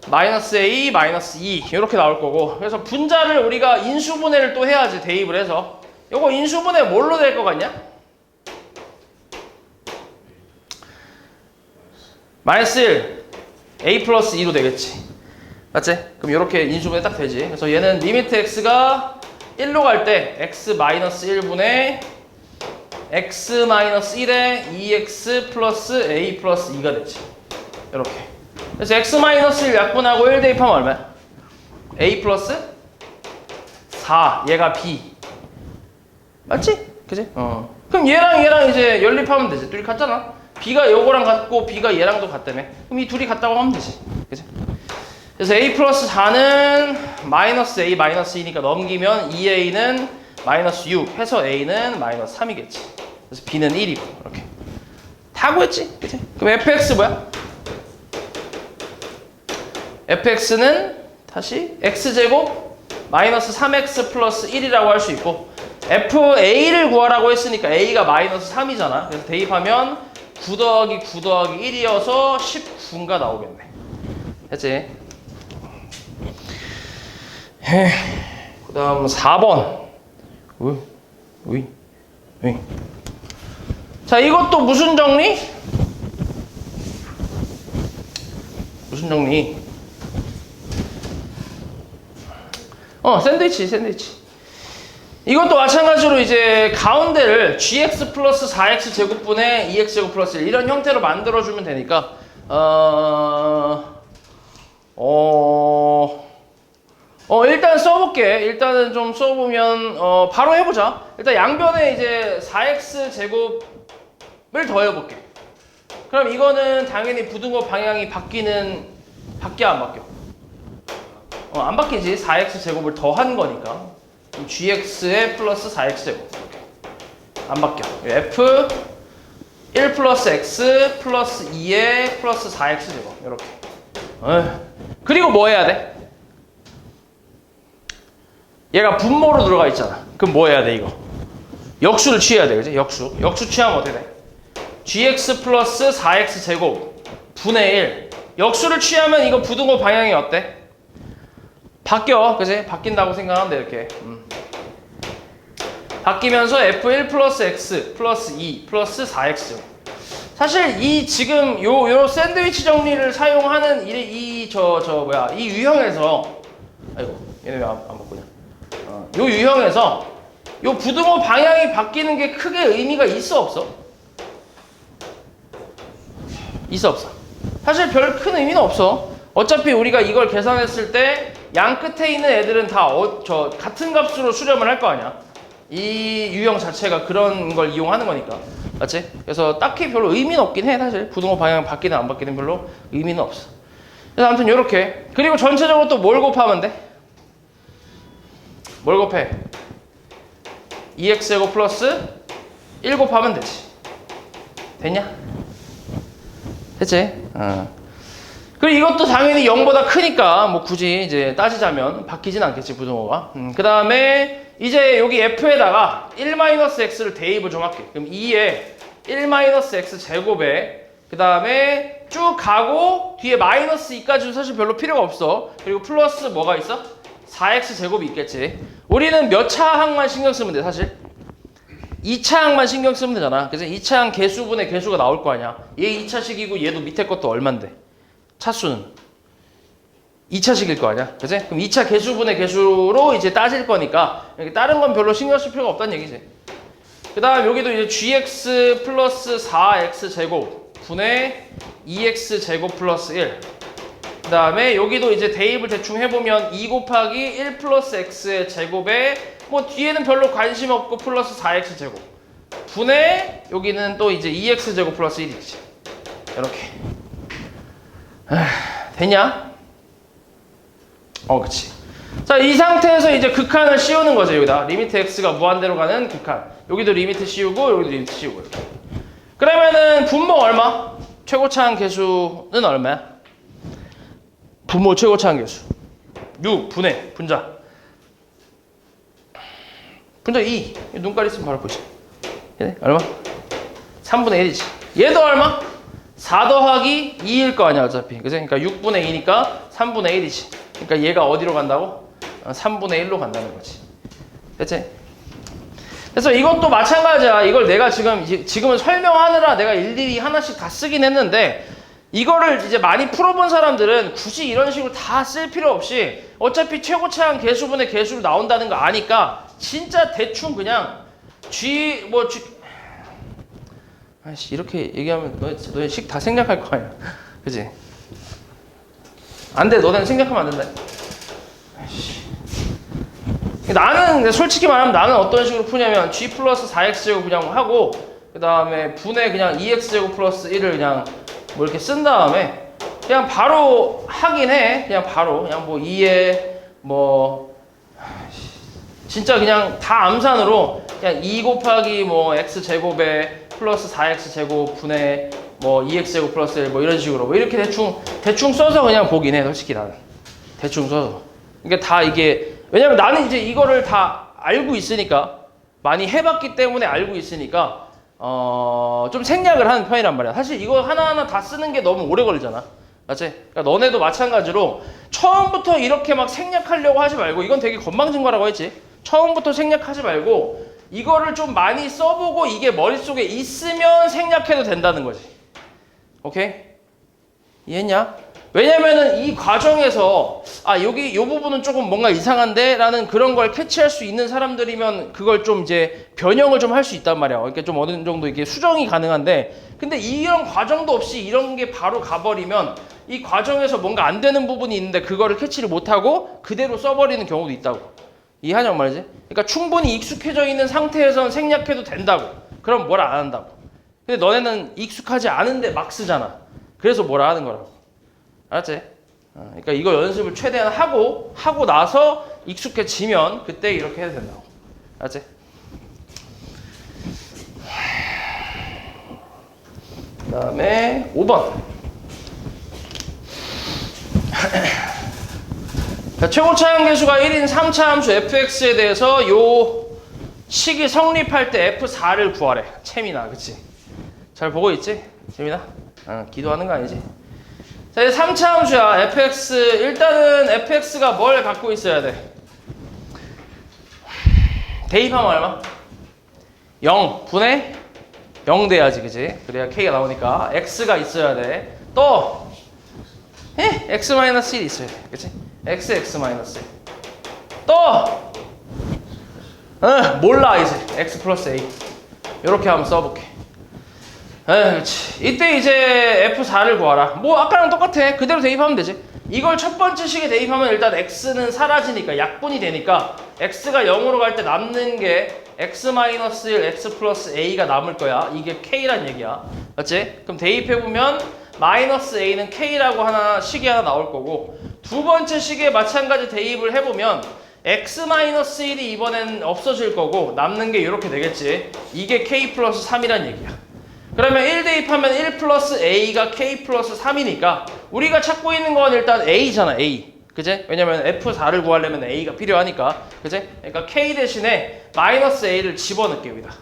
마이너스 a 마이너스 2 이렇게 나올 거고. 그래서 분자를 우리가 인수분해를 또 해야지, 대입을 해서. 요거 인수분해 뭘로 될 것 같냐? 마이너스 1 a 플러스 2로 되겠지. 맞지? 그럼 이렇게 인수분해 딱 되지. 그래서 얘는 리미트 x가 1로 갈 때 x-1분의 x-1에 2x 플러스 a 플러스 2가 되지. 이렇게. 그래서 x-1 약분하고 1 대입하면 얼마야? a 플러스 4. 얘가 b. 맞지? 그지? 그럼 얘랑 이제 연립하면 되지. 둘이 같잖아. b가 요거랑 같고 b가 얘랑도 같다며. 그럼 이 둘이 같다고 하면 되지. 그지? 그래서 a 플러스 4는 마이너스 a 마이너스 2니까 넘기면 2a는 마이너스 6 해서 a는 마이너스 3이겠지. 그래서 b는 1이고 이렇게. 다 구했지? 그치? 그럼 fx 뭐야? fx는 다시 x제곱 마이너스 3x 플러스 1이라고 할 수 있고, fa를 구하라고 했으니까 a가 마이너스 3이잖아. 그래서 대입하면 9 더하기 9 더하기 1이어서 19인가 나오겠네. 됐지? 그 다음 4번. 자, 이것도 무슨 정리? 무슨 정리? 샌드위치. 이것도 마찬가지로 이제 가운데를 gx 플러스 4x 제곱분의 2x 제곱 플러스 1 이런 형태로 만들어주면 되니까 일단 써볼게. 일단은 좀 써보면 바로 해보자. 일단 양변에 이제 4x 제곱을 더해볼게. 그럼 이거는 당연히 부등호 방향이 바뀌어 안 바뀌어? 안 바뀌지. 4x 제곱을 더한 거니까 gx에 플러스 4x 제곱 이렇게 안 바뀌어. f 1 플러스 x 플러스 2에 플러스 4x 제곱 이렇게. 그리고 뭐 해야 돼? 얘가 분모로 들어가 있잖아. 그럼 뭐 해야 돼 이거? 역수를 취해야 돼, 그지? 역수 취하면 어떻게 돼? gx 플러스 4x 제곱 분의 1. 역수를 취하면 이거 부등호 방향이 어때? 바뀌어, 그지? 바뀐다고 생각하면 돼, 이렇게. 바뀌면서 f1 플러스 x 플러스 2 플러스 4x 제곱. 사실 이 지금 요 샌드위치 정리를 사용하는 이 유형에서, 아이고 얘네 왜 안 바꾸냐? 요 유형에서 요 부등호 방향이 바뀌는 게 크게 의미가 있어 없어? 있어 없어? 사실 별 큰 의미는 없어. 어차피 우리가 이걸 계산했을 때 양 끝에 있는 애들은 다 같은 값으로 수렴을 할 거 아니야. 이 유형 자체가 그런 걸 이용하는 거니까. 맞지? 그래서 딱히 별로 의미는 없긴 해. 사실 부등호 방향 바뀌든 안 바뀌든 별로 의미는 없어. 그래서 아무튼 요렇게. 그리고 전체적으로 또 뭘 곱하면 돼? 뭘 곱해? 2x제곱 플러스 1 곱하면 되지. 됐냐? 됐지? 그리고 이것도 당연히 0보다 크니까 뭐 굳이 이제 따지자면 바뀌진 않겠지, 부등호가. 그 다음에 이제 여기 f에다가 1-x를 대입을 좀 할게. 그럼 2에 1-x 제곱에 그 다음에 쭉 가고 뒤에 마이너스 2까지도 사실 별로 필요가 없어. 그리고 플러스 뭐가 있어? 4x 제곱이 있겠지. 우리는 몇 차 항만 신경 쓰면 돼, 사실. 2차 항만 신경 쓰면 되잖아. 그래서 2차 항 개수분의 개수가 나올 거 아니야. 얘 2차식이고 얘도 밑에 것도 얼만데? 차수는 2차식일 거 아니야. 그치? 그럼 2차 개수분의 개수로 이제 따질 거니까 다른 건 별로 신경 쓸 필요가 없다는 얘기지. 그 다음 여기도 이제 gx 플러스 4x 제곱 분의 2x 제곱 플러스 1. 그 다음에 여기도 이제 대입을 대충 해보면 2 곱하기 1 플러스 x의 제곱에 뭐 뒤에는 별로 관심 없고 플러스 4x 제곱 분의 여기는 또 이제 2x 제곱 플러스 1이지. 이렇게. 됐냐? 그치. 자, 이 상태에서 이제 극한을 씌우는 거죠. 여기다 리미트 x가 무한대로 가는 극한. 여기도 리미트 씌우고 여기도 리미트 씌우고 이렇게. 그러면은 분모 얼마? 최고차항 계수는 얼마야? 분모 최고차항 계수 6 분의 분자 2. 눈깔 있으면 바로 보지. 얘네 얼마? 3분의 1이지. 얘도 얼마? 4 더하기 2일 거 아니야 어차피. 그치? 그러니까 6분의 2니까 3분의 1이지. 그러니까 얘가 어디로 간다고? 3분의 1로 간다는 거지. 됐지? 그래서 이것도 마찬가지야. 이걸 내가 지금은 설명하느라 내가 일일이 하나씩 다 쓰긴 했는데, 이거를 이제 많이 풀어본 사람들은 굳이 이런 식으로 다 쓸 필요 없이 어차피 최고차항 계수분의 계수로 나온다는 거 아니까 진짜 대충 그냥 아이씨, 이렇게 얘기하면 너희 식 다 생략할 거 아니야. 그지? 안 돼. 너네는 생략하면 안 된다. 아이씨. 나는 솔직히 말하면 나는 어떤 식으로 푸냐면 g 플러스 4x제곱 그냥 하고, 그 다음에 분의 그냥 2x제곱 플러스 1을 그냥 뭐 이렇게 쓴 다음에 그냥 바로 하긴 해. 그냥 바로 그냥 뭐 2에 뭐 진짜 그냥 다 암산으로 그냥 2 곱하기 뭐 x제곱에 플러스 4x제곱 분의 뭐 2x제곱 플러스 1 뭐 이런 식으로 뭐 이렇게 대충 써서 그냥 보긴 해. 솔직히 나는 대충 써서. 그러니까 다 이게, 왜냐면 나는 이제 이거를 다 알고 있으니까, 많이 해봤기 때문에 알고 있으니까 좀 생략을 하는 편이란 말이야. 사실 이거 하나하나 다 쓰는 게 너무 오래 걸리잖아. 맞지? 그러니까 너네도 마찬가지로 처음부터 이렇게 막 생략하려고 하지 말고, 이건 되게 건방진 거라고 했지. 처음부터 생략하지 말고 이거를 좀 많이 써보고 이게 머릿속에 있으면 생략해도 된다는 거지. 오케이? 이해했냐? 왜냐면은 이 과정에서 여기 이 부분은 조금 뭔가 이상한데 라는 그런 걸 캐치할 수 있는 사람들이면 그걸 좀 이제 변형을 좀 할 수 있단 말이야. 그러니까 좀 어느 정도 이게 수정이 가능한데, 근데 이런 과정도 없이 이런 게 바로 가버리면 이 과정에서 뭔가 안 되는 부분이 있는데 그거를 캐치를 못하고 그대로 써버리는 경우도 있다고. 이해하냐고 말이지? 그러니까 충분히 익숙해져 있는 상태에서는 생략해도 된다고. 그럼 뭐라 안 한다고. 근데 너네는 익숙하지 않은데 막 쓰잖아. 그래서 뭐라 하는 거라고. 알았지? 그러니까 이거 연습을 최대한 하고 나서 익숙해지면 그때 이렇게 해도 된다고. 알았지? 그 다음에 5번. 최고차항 계수가 1인 3차 함수 fx에 대해서 요 식이 성립할 때 f4를 구하래. 채민아, 그치? 잘 보고 있지? 재민아? 기도하는 거 아니지? 자, 이제 3차 함수야. fx. 일단은 fx가 뭘 갖고 있어야 돼? 대입하면 얼마? 0 분의 0 돼야지, 그치? 그래야 k가 나오니까 x가 있어야 돼. 또 x-1이 있어야 돼, 그치? x-1. 또 몰라 이제 x 플러스 a. 이렇게 한번 써볼게. 그렇지. 이때 이제 F4를 구하라. 뭐 아까랑 똑같아. 그대로 대입하면 되지. 이걸 첫 번째 식에 대입하면 일단 X는 사라지니까, 약분이 되니까 X가 0으로 갈 때 남는 게 X-1, X 플러스 A가 남을 거야. 이게 K란 얘기야. 맞지? 그럼 대입해보면 마이너스 A는 K라고 식이 하나 나올 거고, 두 번째 식에 마찬가지 대입을 해보면 X-1이 이번엔 없어질 거고 남는 게 이렇게 되겠지. 이게 K 플러스 3이란 얘기야. 그러면 1 대입하면 1 플러스 A가 K 플러스 3이니까 우리가 찾고 있는 건 일단 A잖아, A. 그제? 왜냐면 F4를 구하려면 A가 필요하니까. 그제? 그러니까 K 대신에 마이너스 A를 집어넣을게, 여기다.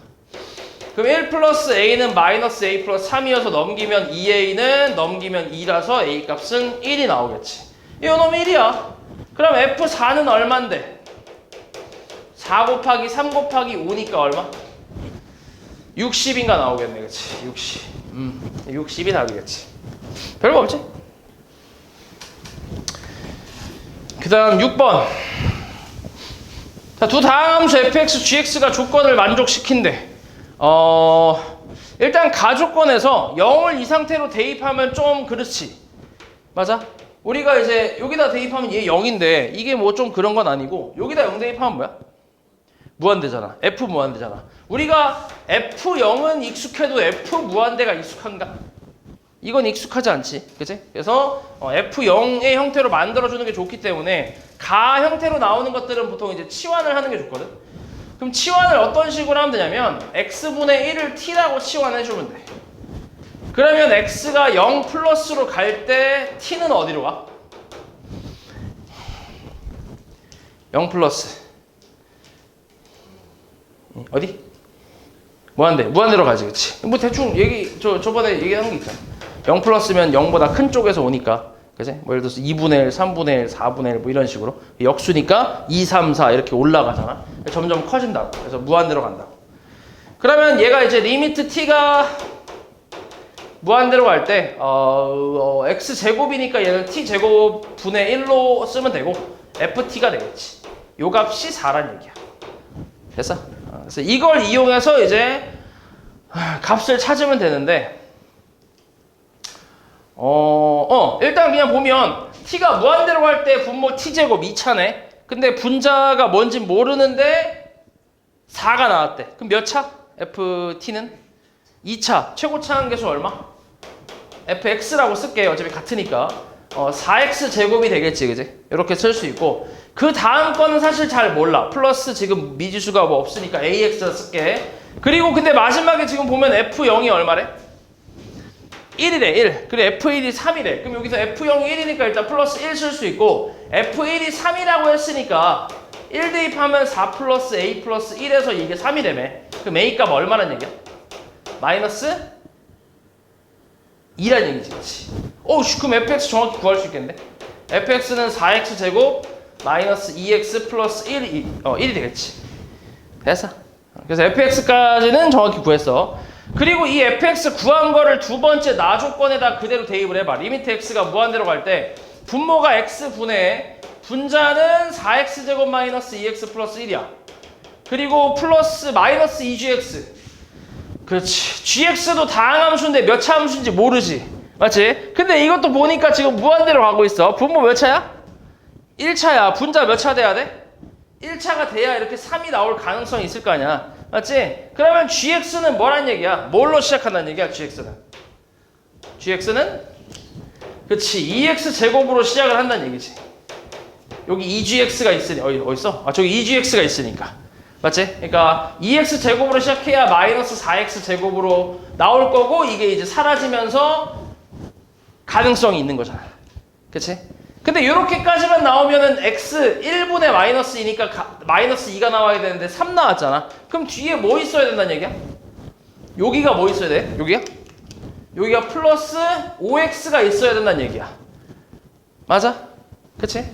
그럼 1 플러스 A는 마이너스 A 플러스 3이어서 넘기면 2A는 넘기면 2라서 A 값은 1이 나오겠지. 이거 놈 1이야. 그럼 F4는 얼만데? 4 곱하기 3 곱하기 5니까 얼마? 60인가 나오겠네, 그치? 60. 60이 나오겠지. 별거 없지? 그 다음 6번. 자, 두 다음 함수 fx, gx가 조건을 만족시킨대. 일단 가조건에서 0을 이 상태로 대입하면 좀 그렇지. 맞아? 우리가 이제 여기다 대입하면 얘 0인데 이게 뭐 좀 그런 건 아니고, 여기다 0 대입하면 뭐야? 무한대잖아. F 무한대잖아. 우리가 F0은 익숙해도 F 무한대가 익숙한가? 이건 익숙하지 않지, 그치? 그래서 F0의 형태로 만들어주는 게 좋기 때문에 가 형태로 나오는 것들은 보통 이제 치환을 하는 게 좋거든. 그럼 치환을 어떤 식으로 하면 되냐면 x분의 1을 t라고 치환해주면 돼. 그러면 x가 0 플러스로 갈 때 t는 어디로 가? 0 플러스 어디? 무한대로 가지, 그치? 뭐 대충 저번에 얘기한 게 있잖아. 0 플러스면 0보다 큰 쪽에서 오니까, 그치? 뭐 예를 들어서 2분의 1, 3분의 1, 4분의 1 뭐 이런 식으로 역수니까 2, 3, 4 이렇게 올라가잖아. 점점 커진다고. 그래서 무한대로 간다고. 그러면 얘가 이제 리미트 t가 무한대로 갈 때 x 제곱이니까 얘는 t 제곱 분의 1로 쓰면 되고 ft가 되겠지. 요 값이 4란 얘기야. 됐어? 그래서 이걸 이용해서 이제 값을 찾으면 되는데 일단 그냥 보면 t가 무한대로 갈 때 분모 t제곱 2차네. 근데 분자가 뭔지 모르는데 4가 나왔대. 그럼 몇 차? ft는 2차. 최고차 한계수 얼마? fx라고 쓸게. 어차피 같으니까 4x 제곱이 되겠지, 그지? 이렇게 쓸 수 있고 그 다음 거는 사실 잘 몰라. 플러스 지금 미지수가 뭐 없으니까 AX 쓸게. 그리고 근데 마지막에 지금 보면 F0이 얼마래? 1이래, 1. 그리고 F1이 3이래. 그럼 여기서 F0이 1이니까 일단 플러스 1 쓸 수 있고 F1이 3이라고 했으니까 1 대입하면 4 플러스 A 플러스 1에서 이게 3이래매. 그럼 A 값 얼마란 얘기야? 마이너스 2란 얘기지, 그치? 그럼 fx 정확히 구할 수 있겠는데? fx는 4x 제곱 마이너스 2x 플러스 1이 되겠지. 됐어. 그래서 fx까지는 정확히 구했어. 그리고 이 fx 구한 거를 두 번째 나 조건에다 그대로 대입을 해봐. 리미트 x가 무한대로 갈 때 분모가 x분의 분자는 4x 제곱 마이너스 2x 플러스 1이야. 그리고 플러스 마이너스 2gx. 그렇지. gx도 다항함수인데 몇 차 함수인지 모르지. 맞지? 근데 이것도 보니까 지금 무한대로 가고 있어. 분모 몇 차야? 1차야. 분자 몇 차 돼야 돼? 1차가 돼야 이렇게 3이 나올 가능성이 있을 거 아니야. 맞지? 그러면 gx는 뭐란 얘기야? 뭘로 시작한다는 얘기야, gx는? gx는? 그치. 2x 제곱으로 시작을 한다는 얘기지. 여기 2gx가 있으니, 어딨어? 저기 2gx가 있으니까. 맞지? 그러니까 2x 제곱으로 시작해야 마이너스 4x 제곱으로 나올 거고 이게 이제 사라지면서 가능성이 있는 거잖아. 그치? 근데 이렇게까지만 나오면은 x 1분의 마이너스 2니까 마이너스 2가 나와야 되는데 3 나왔잖아. 그럼 뒤에 뭐 있어야 된다는 얘기야? 여기가 뭐 있어야 돼? 여기가 플러스 5x가 있어야 된다는 얘기야. 맞아? 그치?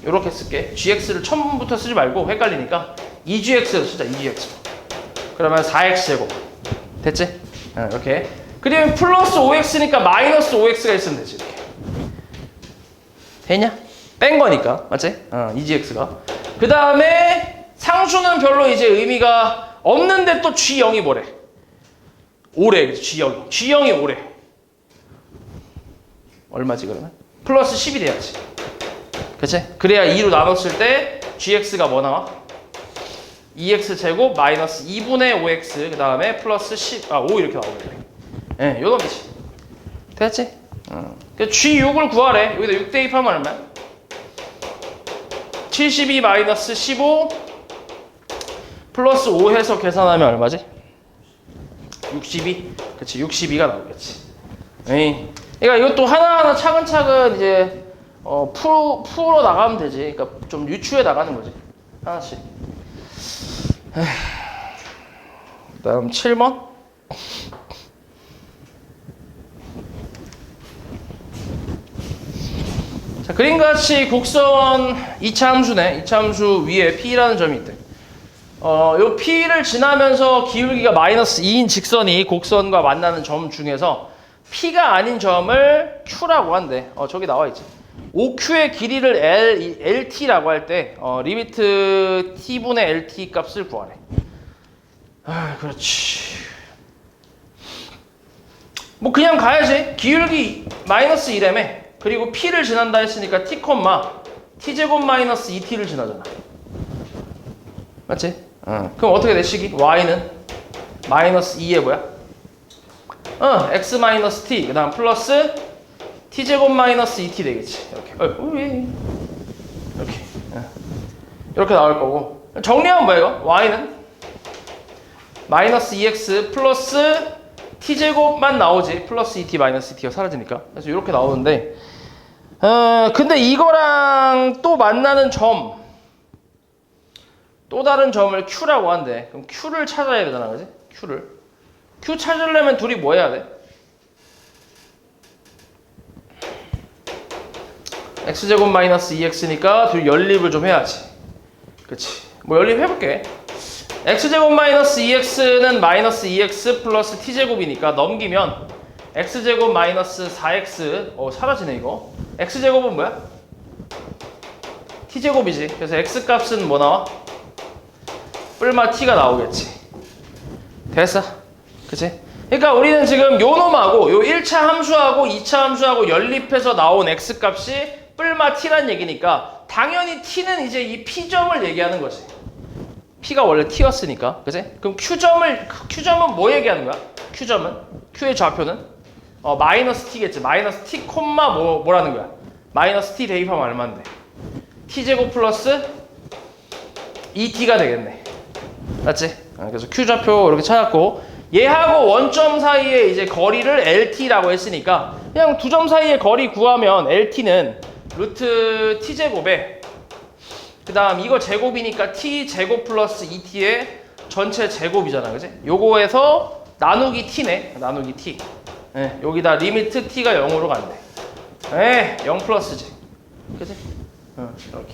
이렇게 쓸게. gx를 처음부터 쓰지 말고 헷갈리니까 2gx로 쓰자. 2gx. 그러면 4x 제곱. 됐지? 이렇게. 그러면 플러스 5x니까 마이너스 5x가 있으면 되지. 이렇게. 되냐? 뺀 거니까. 맞지? 2gx가. 그 다음에 상수는 별로 이제 의미가 없는데 또 g0이 뭐래? 5래. g0이. g0이 5래. 얼마지 그러면? 플러스 10이 돼야지. 그치? 그래야 2로 나눴을 때 gx가 뭐 나와? 2x 제곱 마이너스 2분의 5x 그 다음에 플러스 5 이렇게 나오겠네. 예, 요 놈이지. 됐지? g6을 구하래. 여기다 6 대입하면 얼마야? 72 마이너스 15 플러스 5 해서 계산하면 얼마지? 62? 그치, 62가 나오겠지. 에이. 그러니까 이것도 하나하나 차근차근 이제 풀어 나가면 되지. 그러니까 좀 유추해 나가는 거지. 하나씩. 다음 7번. 자, 그림같이 곡선 2차 함수네. 2차 함수 위에 P라는 점이 있대. 요 P를 지나면서 기울기가 마이너스 2인 직선이 곡선과 만나는 점 중에서 P가 아닌 점을 Q라고 한대. 저기 나와 있지. OQ의 길이를 LT라고 할 때 리미트 T분의 LT 값을 구하래. 그렇지. 뭐 그냥 가야지. 기울기 마이너스 2라며. 그리고 P를 지난다 했으니까 T, T제곱 마이너스 2T를 지나잖아. 맞지? 그럼 어떻게 돼, 식이? Y는 마이너스 2에 뭐야? x 마이너스 t 그 다음 플러스 t제곱 마이너스 2t 되겠지. 이렇게 이렇게 이렇게 나올 거고, 정리하면 뭐야 이거? y는 마이너스 2x 플러스 t제곱만 나오지, 플러스 2t 마이너스 t가 사라지니까. 그래서 이렇게 나오는데, 근데 이거랑 또 만나는 점, 또 다른 점을 q라고 한대. 그럼 q를 찾아야 되잖아, 그지? q 찾으려면 둘이 뭐 해야 돼? x제곱 마이너스 2x니까 둘이 연립을 좀 해야지. 그치? 뭐 연립 해볼게. x제곱 마이너스 2x는 마이너스 2x 플러스 t제곱이니까 넘기면 x제곱 마이너스 4x 사라지네 이거. x제곱은 뭐야? t제곱이지. 그래서 x값은 뭐 나와? 뿔마 t가 나오겠지. 됐어. 그치? 그러니까 우리는 지금 요 놈하고 요 1차 함수하고 2차 함수하고 연립해서 나온 x값이 뿔마 t란 얘기니까 당연히 t는 이제 이 p점을 얘기하는 거지. p가 원래 t였으니까. 그치? 그럼 q점은 뭐 얘기하는 거야? q의 좌표는 마이너스 t겠지. 마이너스 t 콤마 뭐라는 거야? 마이너스 t 대입하면 얼마인데? t제곱 플러스 2t가 되겠네. 맞지? 그래서 q좌표 이렇게 찾았고, 얘하고 원점 사이에 이제 거리를 LT라고 했으니까 그냥 두 점 사이의 거리 구하면 LT는 루트 t제곱에 그 다음 이거 제곱이니까 t제곱 플러스 2t의 전체 제곱이잖아, 그지? 요거에서 나누기 t네. 나누기 t. 네, 여기다 리미트 t가 0으로 간대. 네, 0 플러스지. 그지? 이렇게.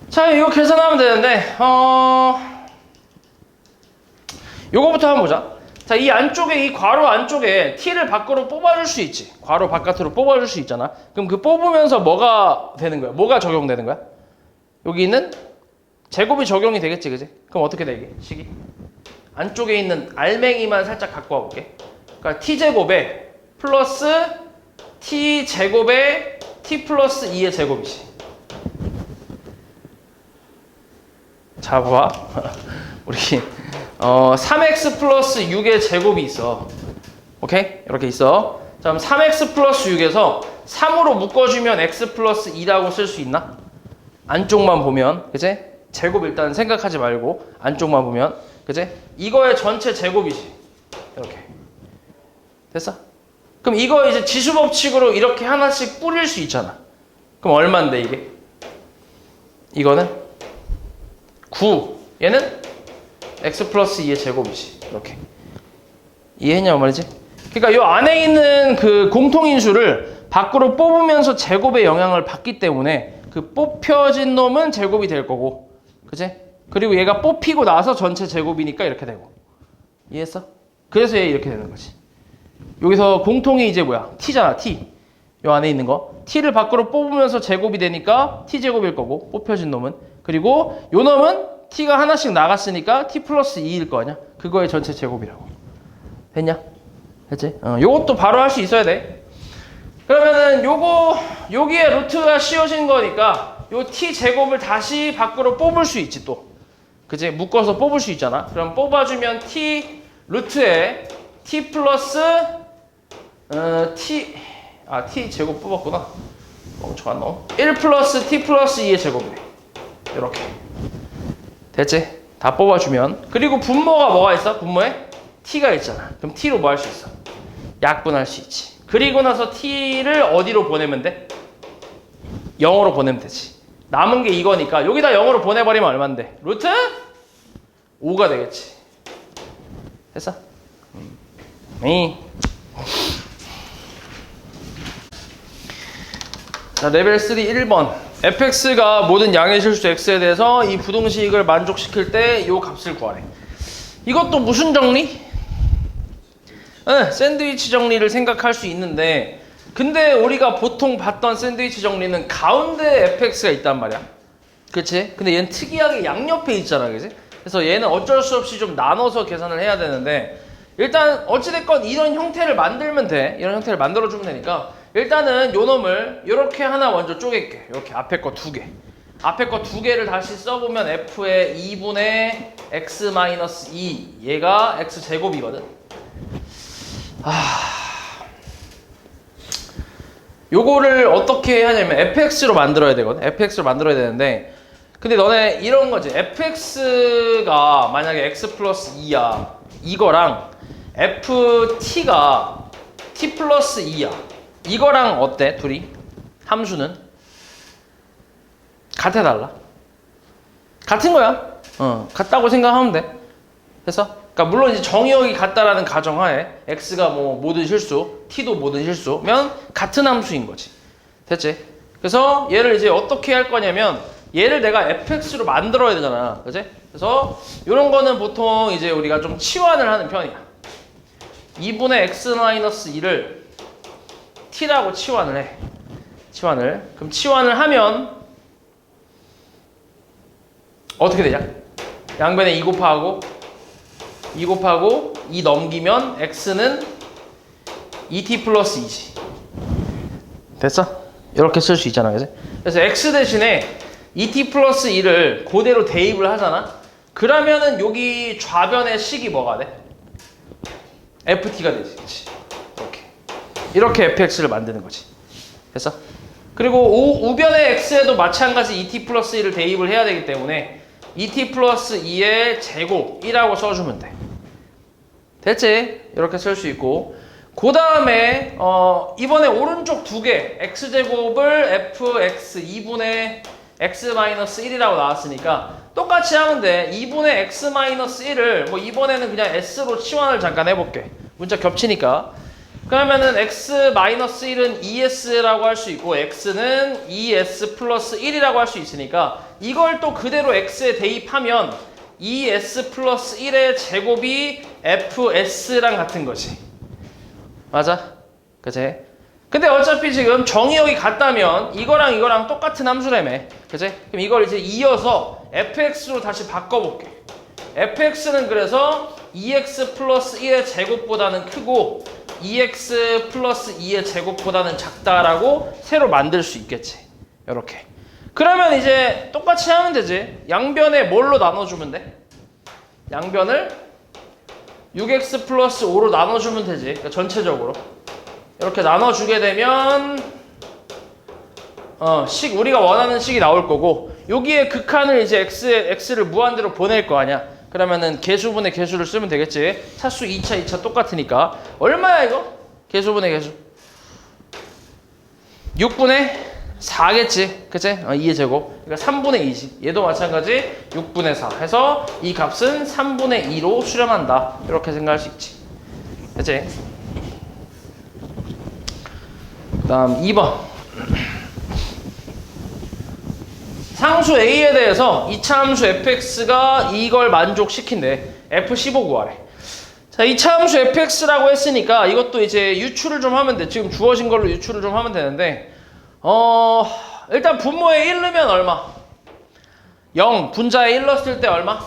자, 이거 계산하면 되는데, 요거부터 한번 보자. 자, 이 안쪽에, 이 괄호 안쪽에 t를 밖으로 뽑아줄 수 있지. 괄호 바깥으로 뽑아줄 수 있잖아. 그럼 그 뽑으면서 뭐가 되는 거야? 뭐가 적용되는 거야? 여기 있는 제곱이 적용이 되겠지, 그지? 그럼 어떻게 돼, 이게? 식이? 안쪽에 있는 알맹이만 살짝 갖고 와볼게. 그러니까 t제곱에 플러스 t제곱에 t 플러스 2의 제곱이지. 자, 봐봐. 우리 3x 플러스 6의 제곱이 있어. 오케이? 이렇게 있어. 자, 그럼 3x 플러스 6에서 3으로 묶어주면 x 플러스 2라고 쓸 수 있나? 안쪽만 보면, 그치? 제곱 일단 생각하지 말고 안쪽만 보면, 그치? 이거의 전체 제곱이지. 이렇게. 됐어? 그럼 이거 이제 지수법칙으로 이렇게 하나씩 뿌릴 수 있잖아. 그럼 얼만데 이게? 이거는 9. 얘는 x 플러스 2의 제곱이지. 이렇게. 이해했냐고 말이지? 그러니까 이 안에 있는 그 공통인수를 밖으로 뽑으면서 제곱의 영향을 받기 때문에 그 뽑혀진 놈은 제곱이 될 거고. 그치? 그리고 얘가 뽑히고 나서 전체 제곱이니까 이렇게 되고. 이해했어? 그래서 얘 이렇게 되는 거지. 여기서 공통이 이제 뭐야? t잖아, t. 요 안에 있는 거. t를 밖으로 뽑으면서 제곱이 되니까 t제곱일 거고, 뽑혀진 놈은. 그리고 요 놈은 t가 하나씩 나갔으니까 t 플러스 2일 거 아니야? 그거의 전체 제곱이라고. 됐냐? 됐지? 요것도 바로 할 수 있어야 돼. 그러면은 여기에 루트가 씌워진 거니까 요 t제곱을 다시 밖으로 뽑을 수 있지 또. 그치? 묶어서 뽑을 수 있잖아. 그럼 뽑아주면 t 루트에 t 플러스 t 제곱 뽑았구나. 멍청한 놈. 1 플러스 t 플러스 2의 제곱이네. 이렇게. 됐지? 다 뽑아주면. 그리고 분모가 뭐가 있어? 분모에 t가 있잖아. 그럼 t로 뭐 할 수 있어? 약분할 수 있지. 그리고 나서 t를 어디로 보내면 돼? 0으로 보내면 되지. 남은 게 이거니까 여기다 0으로 보내버리면 얼만데? 루트 5가 되겠지. 됐어? 자, 레벨 3 1번. fx가 모든 양의 실수 x에 대해서 이 부등식을 만족시킬 때 이 값을 구하래. 이것도 무슨 정리? 샌드위치 정리를 생각할 수 있는데, 근데 우리가 보통 봤던 샌드위치 정리는 가운데 fx가 있단 말이야. 그치? 근데 얘는 특이하게 양옆에 있잖아, 그치? 그래서 얘는 어쩔 수 없이 좀 나눠서 계산을 해야 되는데, 일단 어찌됐건 이런 형태를 만들면 돼. 이런 형태를 만들어주면 되니까 일단은 요 놈을 이렇게 하나 먼저 쪼갤게. 이렇게 앞에 거 2개. 앞에 거 2개를 다시 써보면 f의 2분의 x-2 얘가 x제곱이거든. 요거를 어떻게 하냐면 fx로 만들어야 되거든. fx로 만들어야 되는데 근데 너네 이런 거지. fx가 만약에 x 플러스 2야. 이거랑 ft가 t 플러스 2야. 이거랑 어때? 둘이? 함수는? 같아 달라? 같은 거야. 같다고 생각하면 돼. 그래서 그러니까 물론 이제 정의역이 같다라는 가정하에 x가 뭐 모든 실수, t도 모든 실수면 같은 함수인 거지. 됐지? 그래서 얘를 이제 어떻게 할 거냐면 얘를 내가 fx로 만들어야 되잖아. 그치? 그래서 이런 거는 보통 이제 우리가 좀 치환을 하는 편이야. 2분의 x-2를 t라고 치환을 해. 치환을. 그럼 치환을 하면 어떻게 되냐? 양변에 2 곱하고 2 넘기면 x는 2t 플러스 2지. 됐어? 이렇게 쓸 수 있잖아. 그치? 그래서 x 대신에 2t 플러스 2를 그대로 대입을 하잖아. 그러면은 여기 좌변의 식이 뭐가 돼? ft가 되지. 그치? 이렇게 fx를 만드는 거지. 됐어? 그리고 우변의 x에도 마찬가지 2t 플러스 2를 대입을 해야 되기 때문에 2t 플러스 2의 제곱이라고 써주면 돼. 됐지? 이렇게 쓸 수 있고 그 다음에 이번에 오른쪽 두 개 x제곱을 fx 2분의 x-1이라고 나왔으니까 똑같이 하면 돼. 2분의 x-1을 뭐 이번에는 그냥 s로 치환을 잠깐 해볼게. 문자 겹치니까. 그러면은 x-1은 2s라고 할 수 있고 x는 2s 플러스 1이라고 할 수 있으니까 이걸 또 그대로 x에 대입하면 2s 플러스 1의 제곱이 fs랑 같은 거지. 맞아? 그치? 근데 어차피 지금 정의역이 같다면 이거랑 똑같은 함수라며. 그치? 그럼 이걸 이제 이어서 fx로 다시 바꿔볼게. fx는 그래서 2x 플러스 1의 제곱보다는 크고 2x 플러스 2의 제곱보다는 작다라고 새로 만들 수 있겠지. 이렇게. 그러면 이제 똑같이 하면 되지. 양변에 뭘로 나눠주면 돼? 양변을 6x 플러스 5로 나눠주면 되지. 그러니까 전체적으로. 이렇게 나눠주게 되면 우리가 원하는 식이 나올 거고 여기에 극한을 이제 x를 무한대로 보낼 거 아니야. 그러면은 개수분의 개수를 쓰면 되겠지. 차수 2차 똑같으니까. 얼마야 이거? 개수분의 개수. 6분의 4겠지. 그치? 2의 제곱. 그러니까 3분의 2지. 얘도 마찬가지 6분의 4 해서 이 값은 3분의 2로 수렴한다. 이렇게 생각할 수 있지. 그치? 그 다음 2번. 상수 A에 대해서 2차 함수 fx가 이걸 만족시킨대. f15 구하래. 자, 2차 함수 fx라고 했으니까 이것도 이제 유출을 좀 하면 돼. 지금 주어진 걸로 유출을 좀 하면 되는데 일단 분모에 1 넣으면 얼마? 0. 분자에 1 넣었을 때 얼마?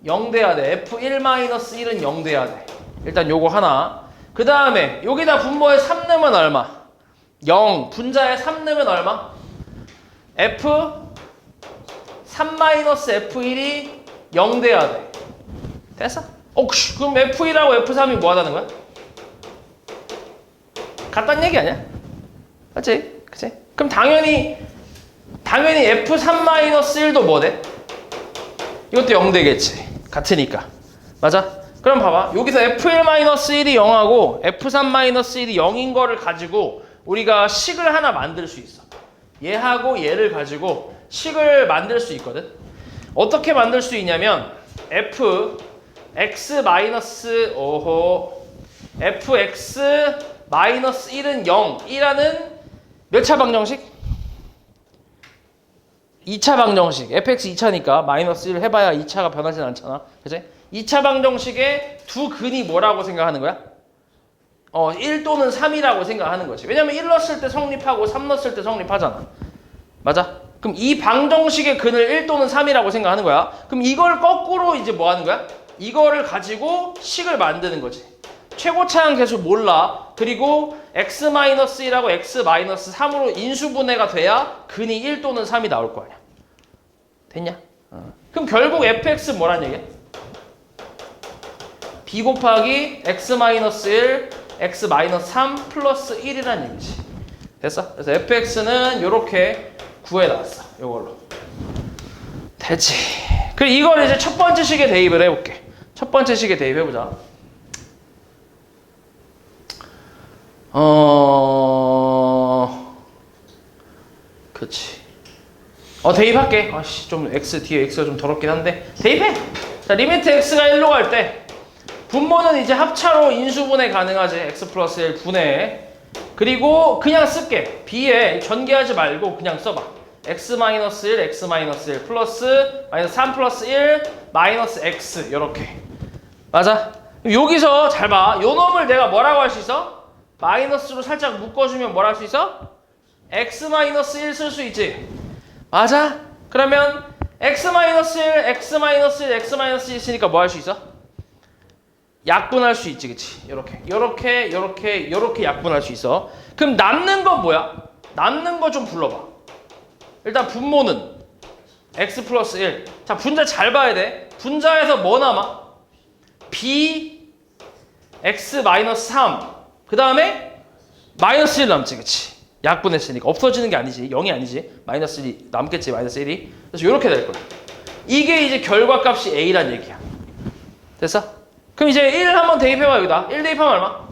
0 돼야 돼. f1-1은 0 돼야 돼. 일단 요거 하나. 그 다음에 여기다 분모에 3 넣으면 얼마? 0. 분자에 3 넣으면 얼마? f3-f1이 0 돼야 돼. 됐어? 그럼 f1하고 f3이 뭐 하다는 거야? 같다는 얘기 아니야? 맞지? 그치? 그럼 당연히 f3-1도 뭐 돼? 이것도 0 되겠지. 같으니까. 맞아? 그럼 봐봐. 여기서 f1-1이 0하고 f3-1이 0인 거를 가지고 우리가 식을 하나 만들 수 있어. 얘하고 얘를 가지고 식을 만들 수 있거든. 어떻게 만들 수 있냐면 fx-1은 0 이라는 몇 차 방정식? 2차 방정식. fx 2차니까 마이너스 1 해봐야 2차가 변하진 않잖아. 그치? 2차 방정식의 두 근이 뭐라고 생각하는 거야? 1 또는 3이라고 생각하는 거지. 왜냐면 1 넣었을 때 성립하고 3 넣었을 때 성립하잖아. 맞아? 그럼 이 방정식의 근을 1 또는 3이라고 생각하는 거야. 그럼 이걸 거꾸로 이제 뭐 하는 거야? 이거를 가지고 식을 만드는 거지. 최고차항 계수 몰라. 그리고 x-1하고 x-3으로 인수분해가 돼야 근이 1 또는 3이 나올 거 아니야. 됐냐? 그럼 결국 fx 뭐란 얘기야? b 곱하기 x-1 x-3 플러스 1이란 얘기지. 됐어? 그래서 fx는 이렇게 구해놨어. 이걸로 됐지. 그리고 이걸 이제 첫 번째 식에 대입을 해볼게. 첫 번째 식에 대입해보자. 그치. 대입할게. 아씨, 좀 x 뒤에 x가 좀 더럽긴 한데 대입해. 자, 리미트 x가 1로 갈 때 분모는 이제 합차로 인수분해 가능하지. x 플러스 1 분해. 그리고 그냥 쓸게. b에 전개하지 말고 그냥 써봐. x-1 x-1 플러스 마이너스 3 플러스 1 마이너스 x 이렇게. 맞아? 여기서 잘 봐. 요 놈을 내가 뭐라고 할 수 있어? 마이너스로 살짝 묶어주면 뭘 할 수 있어? x-1 쓸 수 있지. 맞아? 그러면 x-1 x-1 x-1 있으니까 뭐 할 수 있어? 약분할 수 있지. 그치? 요렇게 약분할 수 있어. 그럼 남는 건 뭐야? 남는 거 좀 불러봐. 일단 분모는 x 플러스 1. 자, 분자 잘 봐야 돼. 분자에서 뭐 남아? b x 마이너스 3. 그 다음에 마이너스 1 남지. 그치? 약분했으니까 없어지는 게 아니지. 0이 아니지. 마이너스 1이 남겠지. 마이너스 1이. 그래서 이렇게 될 거야. 이게 이제 결과값이 a란 얘기야. 됐어? 그럼 이제 1 한번 대입해봐. 여기다 1 대입하면 얼마?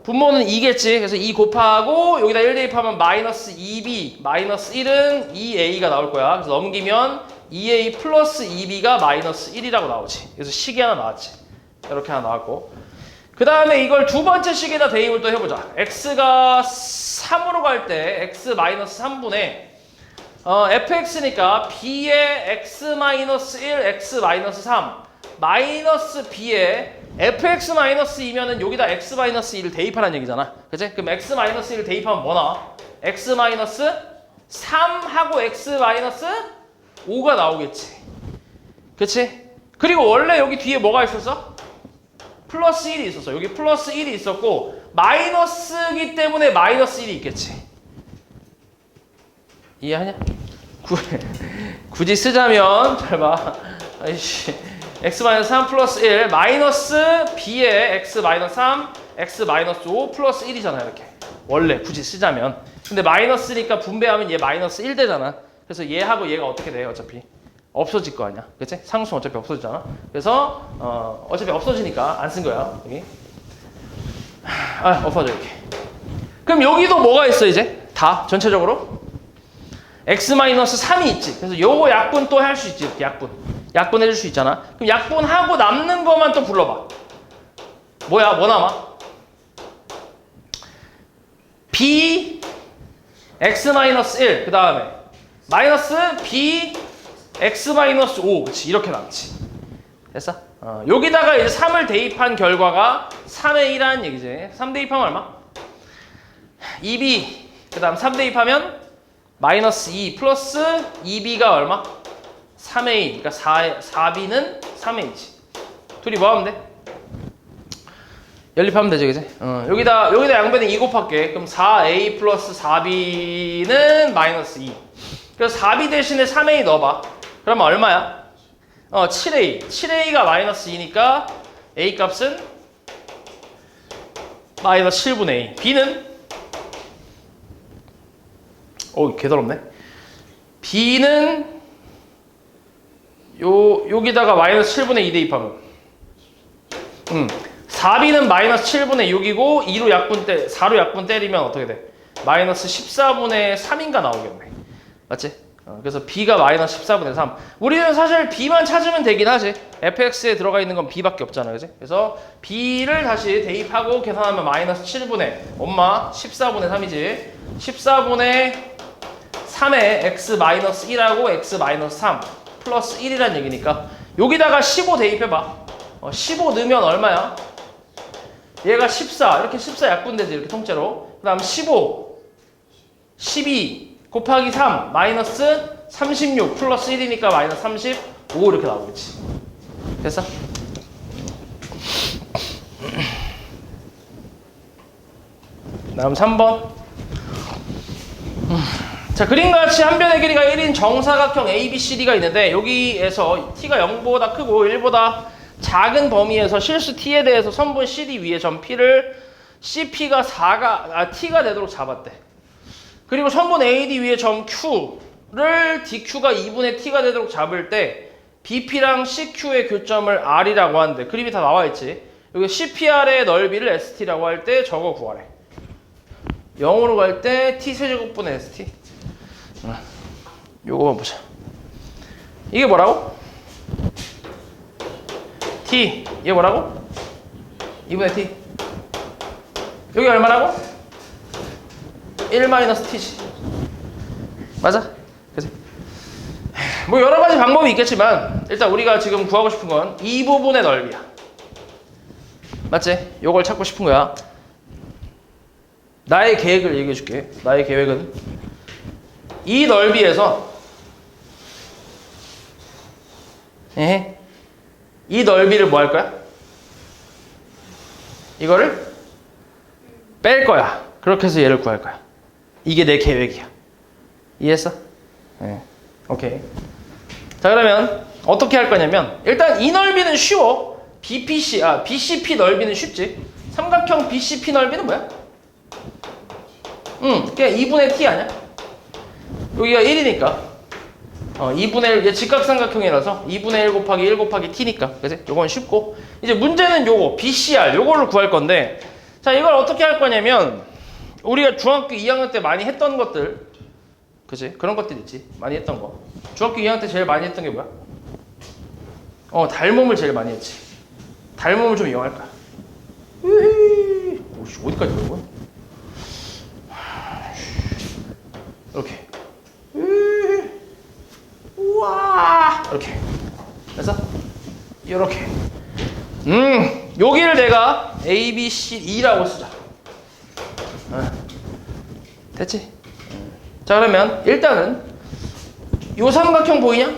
분모는 2겠지. 그래서 2 곱하고 여기다 1 대입하면 마이너스 2b 마이너스 1은 2a가 나올 거야. 그래서 넘기면 2a 플러스 2b가 마이너스 1이라고 나오지. 그래서 식이 하나 나왔지. 이렇게 하나 나왔고, 그 다음에 이걸 두 번째 식에다 대입을 또 해보자. x가 3으로 갈 때 x 마이너스 3분의 fx니까 b의 x-1 x-3 마이너스 b의 fx-2면은 여기다 x-1을 대입하라는 얘기잖아. 그치? 그럼 x-1을 대입하면 뭐 나와? x-3하고 x-5가 나오겠지. 그치? 그리고 원래 여기 뒤에 뭐가 있었어? 플러스 1이 있었어. 여기 플러스 1이 있었고 마이너스기 때문에 마이너스 1이 있겠지. 이해하냐? 굳이 쓰자면 잘 봐. 아이씨. x-3 플러스 1 마이너스 b의 x-3 x-5 플러스 1이잖아. 이렇게 원래 굳이 쓰자면. 근데 마이너스니까 분배하면 얘 마이너스 1 되잖아. 그래서 얘하고 얘가 어떻게 돼? 어차피 없어질 거 아니야. 그치? 상수 어차피 없어지잖아. 그래서 어차피 없어지니까 안 쓴 거야. 여기 없어져. 이렇게. 그럼 여기도 뭐가 있어? 이제 다 전체적으로 x-3이 있지. 그래서 요거 약분 또 할 수 있지. 이렇게 약분 해줄 수 있잖아. 그럼 약분하고 남는 것만 또 불러봐. 뭐야? 뭐 남아? b x-1 그 다음에 마이너스 b x-5 그치? 이렇게 남지. 됐어? 여기다가 이제 3을 대입한 결과가 3의 1이라는 얘기지. 3 대입하면 얼마? 2b 그 다음 3 대입하면 마이너스 2 플러스 2b가 얼마? 3의 2. 그러니까 4b는 3의 2지. 둘이 뭐 하면 돼? 연립하면 되죠, 그지? 여기다 양변에 2 곱할게. 그럼 4a 플러스 4b는 마이너스 2. 그래서 4b 대신에 3a 넣어봐. 그러면 얼마야? 7a. 7a가 마이너스 2니까 a 값은 마이너스 7분의 a. b는 개더럽네. b는 여기다가 마이너스 7분의 2 대입하면 4b는 마이너스 7분의 6이고 4로 약분 때리면 어떻게 돼? 마이너스 14분의 3인가 나오겠네. 맞지? 그래서 b가 마이너스 14분의 3. 우리는 사실 b만 찾으면 되긴 하지. fx에 들어가 있는 건 b밖에 없잖아. 그지? 그래서 b를 다시 대입하고 계산하면 마이너스 7분의 엄마 14분의 3이지. 14분의 3에 x-1하고 x-3 플러스 1이란 얘기니까 여기다가 15 대입해봐. 15 넣으면 얼마야? 얘가 14. 이렇게 14 약분되지. 이렇게 통째로. 그 다음 15 12 곱하기 3 마이너스 36 플러스 1이니까 마이너스 35 이렇게 나오겠지. 됐어? 다음 3번. 자, 그림과 같이 한 변의 길이가 1인 정사각형 ABCD가 있는데 여기에서 t가 0보다 크고 1보다 작은 범위에서 실수 t에 대해서 선분 CD 위에 점 p를 CP가 t가 되도록 잡았대. 그리고 선분 AD 위에 점 Q를 DQ가 2분의 T가 되도록 잡을 때 BP랑 CQ의 교점을 R이라고 하는데 그림이 다 나와있지. 여기 CPR의 넓이를 ST라고 할 때 저거 구하래. 0으로 갈 때 T세제곱분의 ST. 요거만 보자. 이게 뭐라고? T. 이게 뭐라고? 2분의 T. 여기 얼마라고? 1-T지. 맞아? 그치? 뭐 여러 가지 방법이 있겠지만 일단 우리가 지금 구하고 싶은 건 이 부분의 넓이야. 맞지? 요걸 찾고 싶은 거야. 나의 계획을 얘기해 줄게. 나의 계획은 이 넓이에서 이 넓이를 뭐 할 거야? 이거를 뺄 거야. 그렇게 해서 얘를 구할 거야. 이게 내 계획이야. 이해했어? 네. 오케이. 자, 그러면 어떻게 할 거냐면 일단 이 넓이는 쉬워. BCP 넓이는 쉽지. 삼각형 BCP 넓이는 뭐야? 그냥 2분의 T 아니야? 여기가 1이니까 2분의 1, 얘 직각삼각형이라서 2분의 1 곱하기 1 곱하기 T니까 그치? 요건 쉽고 이제 문제는 요거 BCR 요거를 구할 건데 자 이걸 어떻게 할 거냐면 우리가 중학교 2학년 때 많이 했던 것들 그치? 그런 것들 있지 많이 했던 거 중학교 2학년 때 제일 많이 했던 게 뭐야? 닮음을 제일 많이 했지 닮음을 좀 이용할 거야 오씨 어디까지 가는 거야? 이렇게 우와 이렇게 그래서 이렇게 여기를 내가 A, B, C, E라고 쓰자 됐지? 자 그러면 일단은 요 삼각형 보이냐?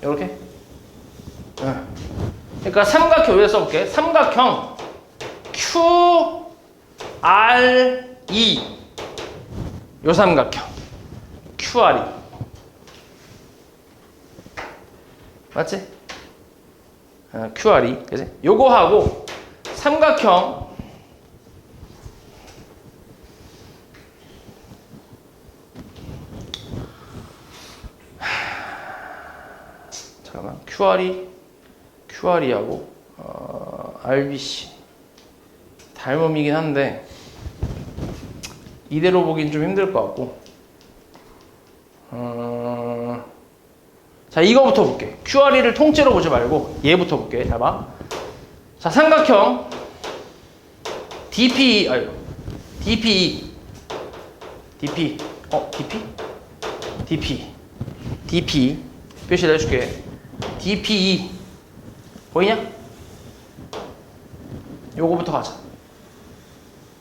이렇게 그러니까 삼각형 여기다 써볼게 삼각형 Q, R, E 요 삼각형 QRE 맞지? QRE 그치? 요거 하고 삼각형 잠깐만 QRE하고 RBC 닮음이긴 한데 이대로 보긴 좀 힘들 것 같고 자 이거부터 볼게 QRE를 통째로 보지 말고 얘부터 볼게 잘 봐. 자 삼각형 DP DP 표시를 해줄게 DPE 보이냐? 요거부터 가자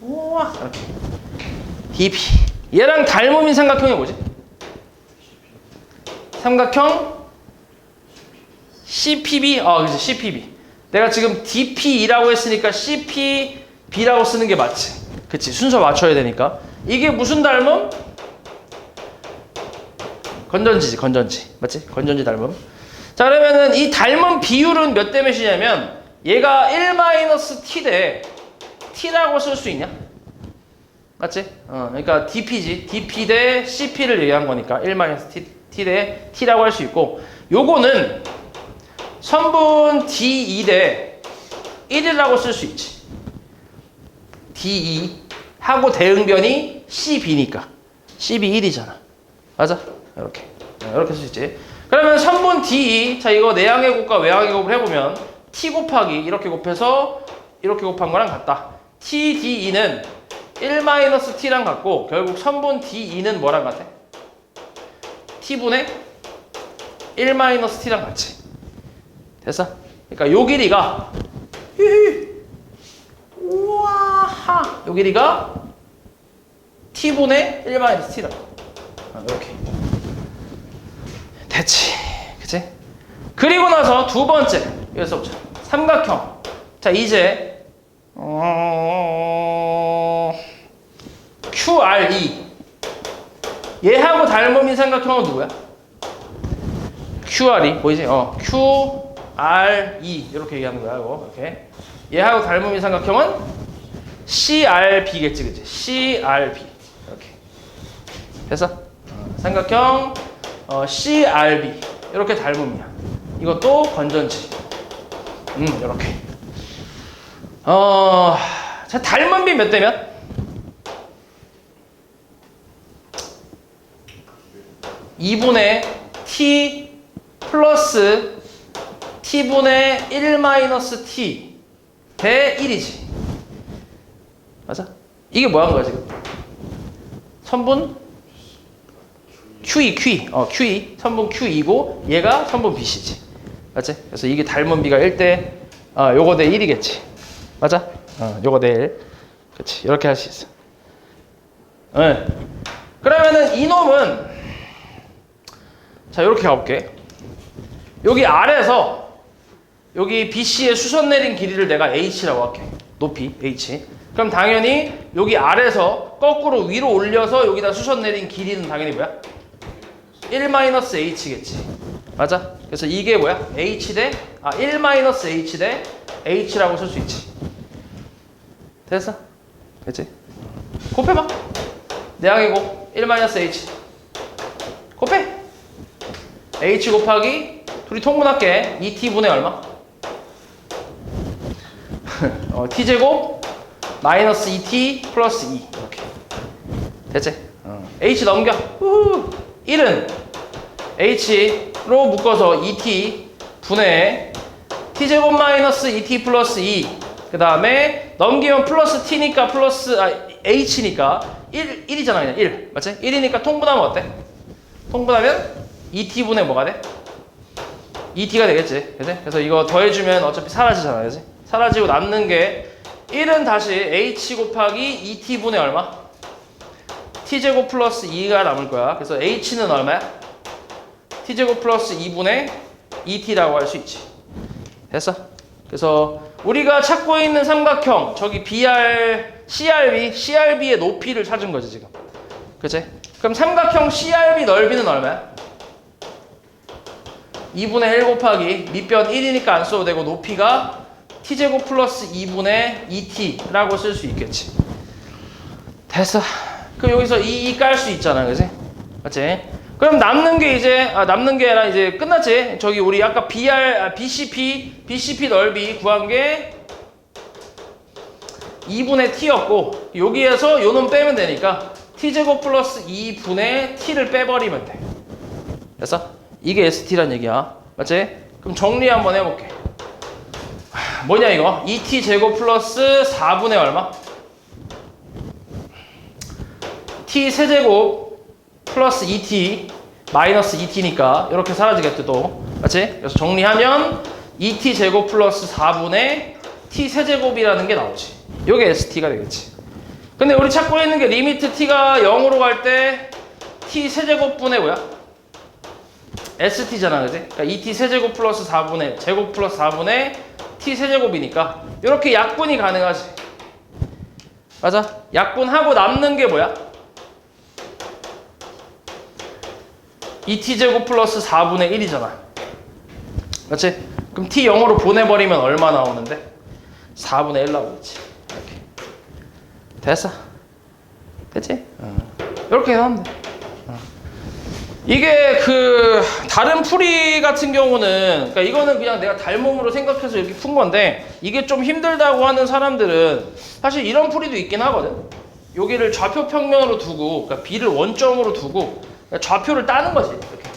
우와 이렇게 DP 얘랑 닮음인 삼각형이 뭐지? 삼각형 CPB 그치 CPB 내가 지금 DPE라고 했으니까 CPB라고 쓰는 게 맞지 그치 순서 맞춰야 되니까 이게 무슨 닮음? 건전지지 건전지 맞지? 건전지 닮음 자 그러면은 이 닮음 비율은 몇 대 몇이냐면 얘가 1-T 대 T라고 쓸 수 있냐? 맞지? 그러니까 DP지 DP 대 CP를 얘기한 거니까 1-T 대 T라고 할 수 있고 요거는 선분 D2 대 1이라고 쓸 수 있지 D2 하고 대응변이 CB니까 CB 1이잖아 맞아? 이렇게 쓸 수 있지 그러면 선분 D2 자 이거 내항의 곱과 외항의 곱을 해보면 T 곱하기 이렇게 곱해서 이렇게 곱한 거랑 같다 TD2는 1-T랑 같고 결국 선분 D2는 뭐랑 같아? T분의 1-T랑 같지 됐어? 그러니까 요 길이가 우와하 요 길이가 T분의 1-T다 이렇게 됐지 그치? 그리고 나서 두 번째 여기서 보자 삼각형 자 이제 QRE 얘하고 닮음인 삼각형은 누구야? QRE 보이지? QRE 이렇게 얘기하는 거야. 이거 이렇게 얘하고 닮은 이 삼각형은 CRB겠지, 그치? CRB 이렇게 됐어? 삼각형 CRB 이렇게 닮음이야. 이것도 건전지. 이렇게. 자, 닮은 비 몇 대면? 2분의 t 플러스 t분의 1 마이너스 t 대 1이지. 맞아? 이게 뭐 하는 거야 지금? 선분 QE 선분 QE고 얘가 선분 BC지. 맞지? 그래서 이게 닮은 비가 1대 요거 대 1이겠지. 맞아? 요거 대 1. 그렇지. 이렇게 할 수 있어. 네. 그러면은 이놈은 자, 이렇게 가볼게. 여기 아래에서 여기 BC의 수선 내린 길이를 내가 H라고 할게. 높이 H. 그럼 당연히 여기 아래에서 거꾸로 위로 올려서 여기다 수선 내린 길이는 당연히 뭐야? 1-H겠지. 맞아? 그래서 이게 뭐야? H 대 1-H 대 H라고 쓸 수 있지. 됐어? 됐지? 곱해봐. 내항이고 1-H. 곱해. H 곱하기 둘이 통분할게. 2t분의 얼마? t제곱 마이너스 2t 플러스 2 이렇게 됐지? H 넘겨. 1은 H로 묶어서 2t 분의 t제곱 마이너스 2t 플러스 2 그 다음에 넘기면 플러스 t니까 플러스 H니까 1이잖아 그냥 1 맞지? 1이니까 통분하면 어때? 통분하면 2t분의 뭐가 돼? 2t가 되겠지. 그치? 그래서 이거 더해주면 어차피 사라지잖아. 그치? 사라지고 남는 게 1은 다시 h 곱하기 2t분의 얼마? t제곱 플러스 2가 남을 거야. 그래서 h는 얼마야? t제곱 플러스 2분의 2t라고 할 수 있지. 됐어? 그래서 우리가 찾고 있는 삼각형 저기 CRB의 높이를 찾은 거지 지금. 그치? 그럼 삼각형 CRB 넓이는 얼마야? 2분의 1 곱하기 밑변 1이니까 안 써도 되고 높이가 t제곱 플러스 2분의 2t라고 쓸 수 있겠지. 됐어. 그럼 여기서 2 깔 수 있잖아. 그지? 맞지? 그럼 남는 게 이제 남는 게 아니라 이제 끝났지? 저기 우리 아까 BCP 넓이 구한 게 2분의 t였고 여기에서 요놈 빼면 되니까 t제곱 플러스 2분의 t를 빼버리면 돼. 됐어? 이게 ST란 얘기야. 맞지? 그럼 정리 한번 해볼게. 뭐냐 이거? 2t 제곱 플러스 4분의 얼마? t 세제곱 플러스 2t 마이너스 2t니까 이렇게 사라지겠죠 또. 맞지? 그래서 정리하면 2t 제곱 플러스 4분의 t 세제곱이라는 게 나오지. 이게 ST가 되겠지. 근데 우리 찾고 있는 게 리미트 t가 0으로 갈 때 t 세제곱분의 뭐야? ST잖아, 그지? 그러니까 2t 세제곱 플러스 4분의 제곱 플러스 4분의 t 세제곱이니까 이렇게 약분이 가능하지. 맞아? 약분하고 남는 게 뭐야? 2t 제곱 플러스 4분의 1이잖아. 맞지? 그럼 t 0으로 보내버리면 얼마 나오는데? 4분의 1 나오겠지. 이렇게. 됐어? 됐지? 이렇게 하면 돼. 이게 다른 풀이 같은 경우는 그러니까 이거는 그냥 내가 닮음으로 생각해서 이렇게 푼 건데 이게 좀 힘들다고 하는 사람들은 사실 이런 풀이도 있긴 하거든. 여기를 좌표 평면으로 두고 그러니까 B를 원점으로 두고 좌표를 따는 거지. 이렇게.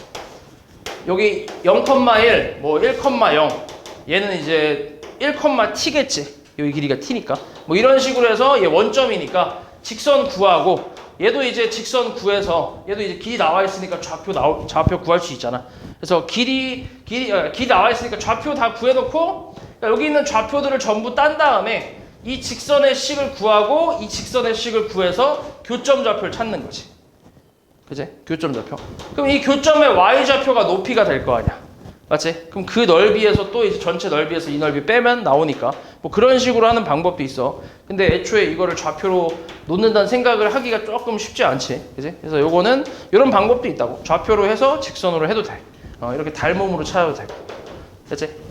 여기 0,1 뭐 1,0 얘는 이제 1,t겠지. 여기 길이가 t니까 뭐 이런 식으로 해서 얘 원점이니까 직선 구하고 얘도 이제 직선 구해서 얘도 이제 길이 나와 있으니까 좌표 구할 수 있잖아. 그래서 길이 나와 있으니까 좌표 다 구해놓고 그러니까 여기 있는 좌표들을 전부 딴 다음에 이 직선의 식을 구하고 이 직선의 식을 구해서 교점 좌표를 찾는 거지. 그치? 교점 좌표. 그럼 이 교점의 y 좌표가 높이가 될 거 아니야. 맞지? 그럼 그 넓이에서 또 이제 전체 넓이에서 이 넓이 빼면 나오니까 뭐 그런 식으로 하는 방법도 있어. 근데 애초에 이거를 좌표로 놓는다는 생각을 하기가 조금 쉽지 않지. 그지? 그래서 요거는 이런 방법도 있다고. 좌표로 해서 직선으로 해도 돼. 이렇게 달 몸으로 차도 되고. 됐지?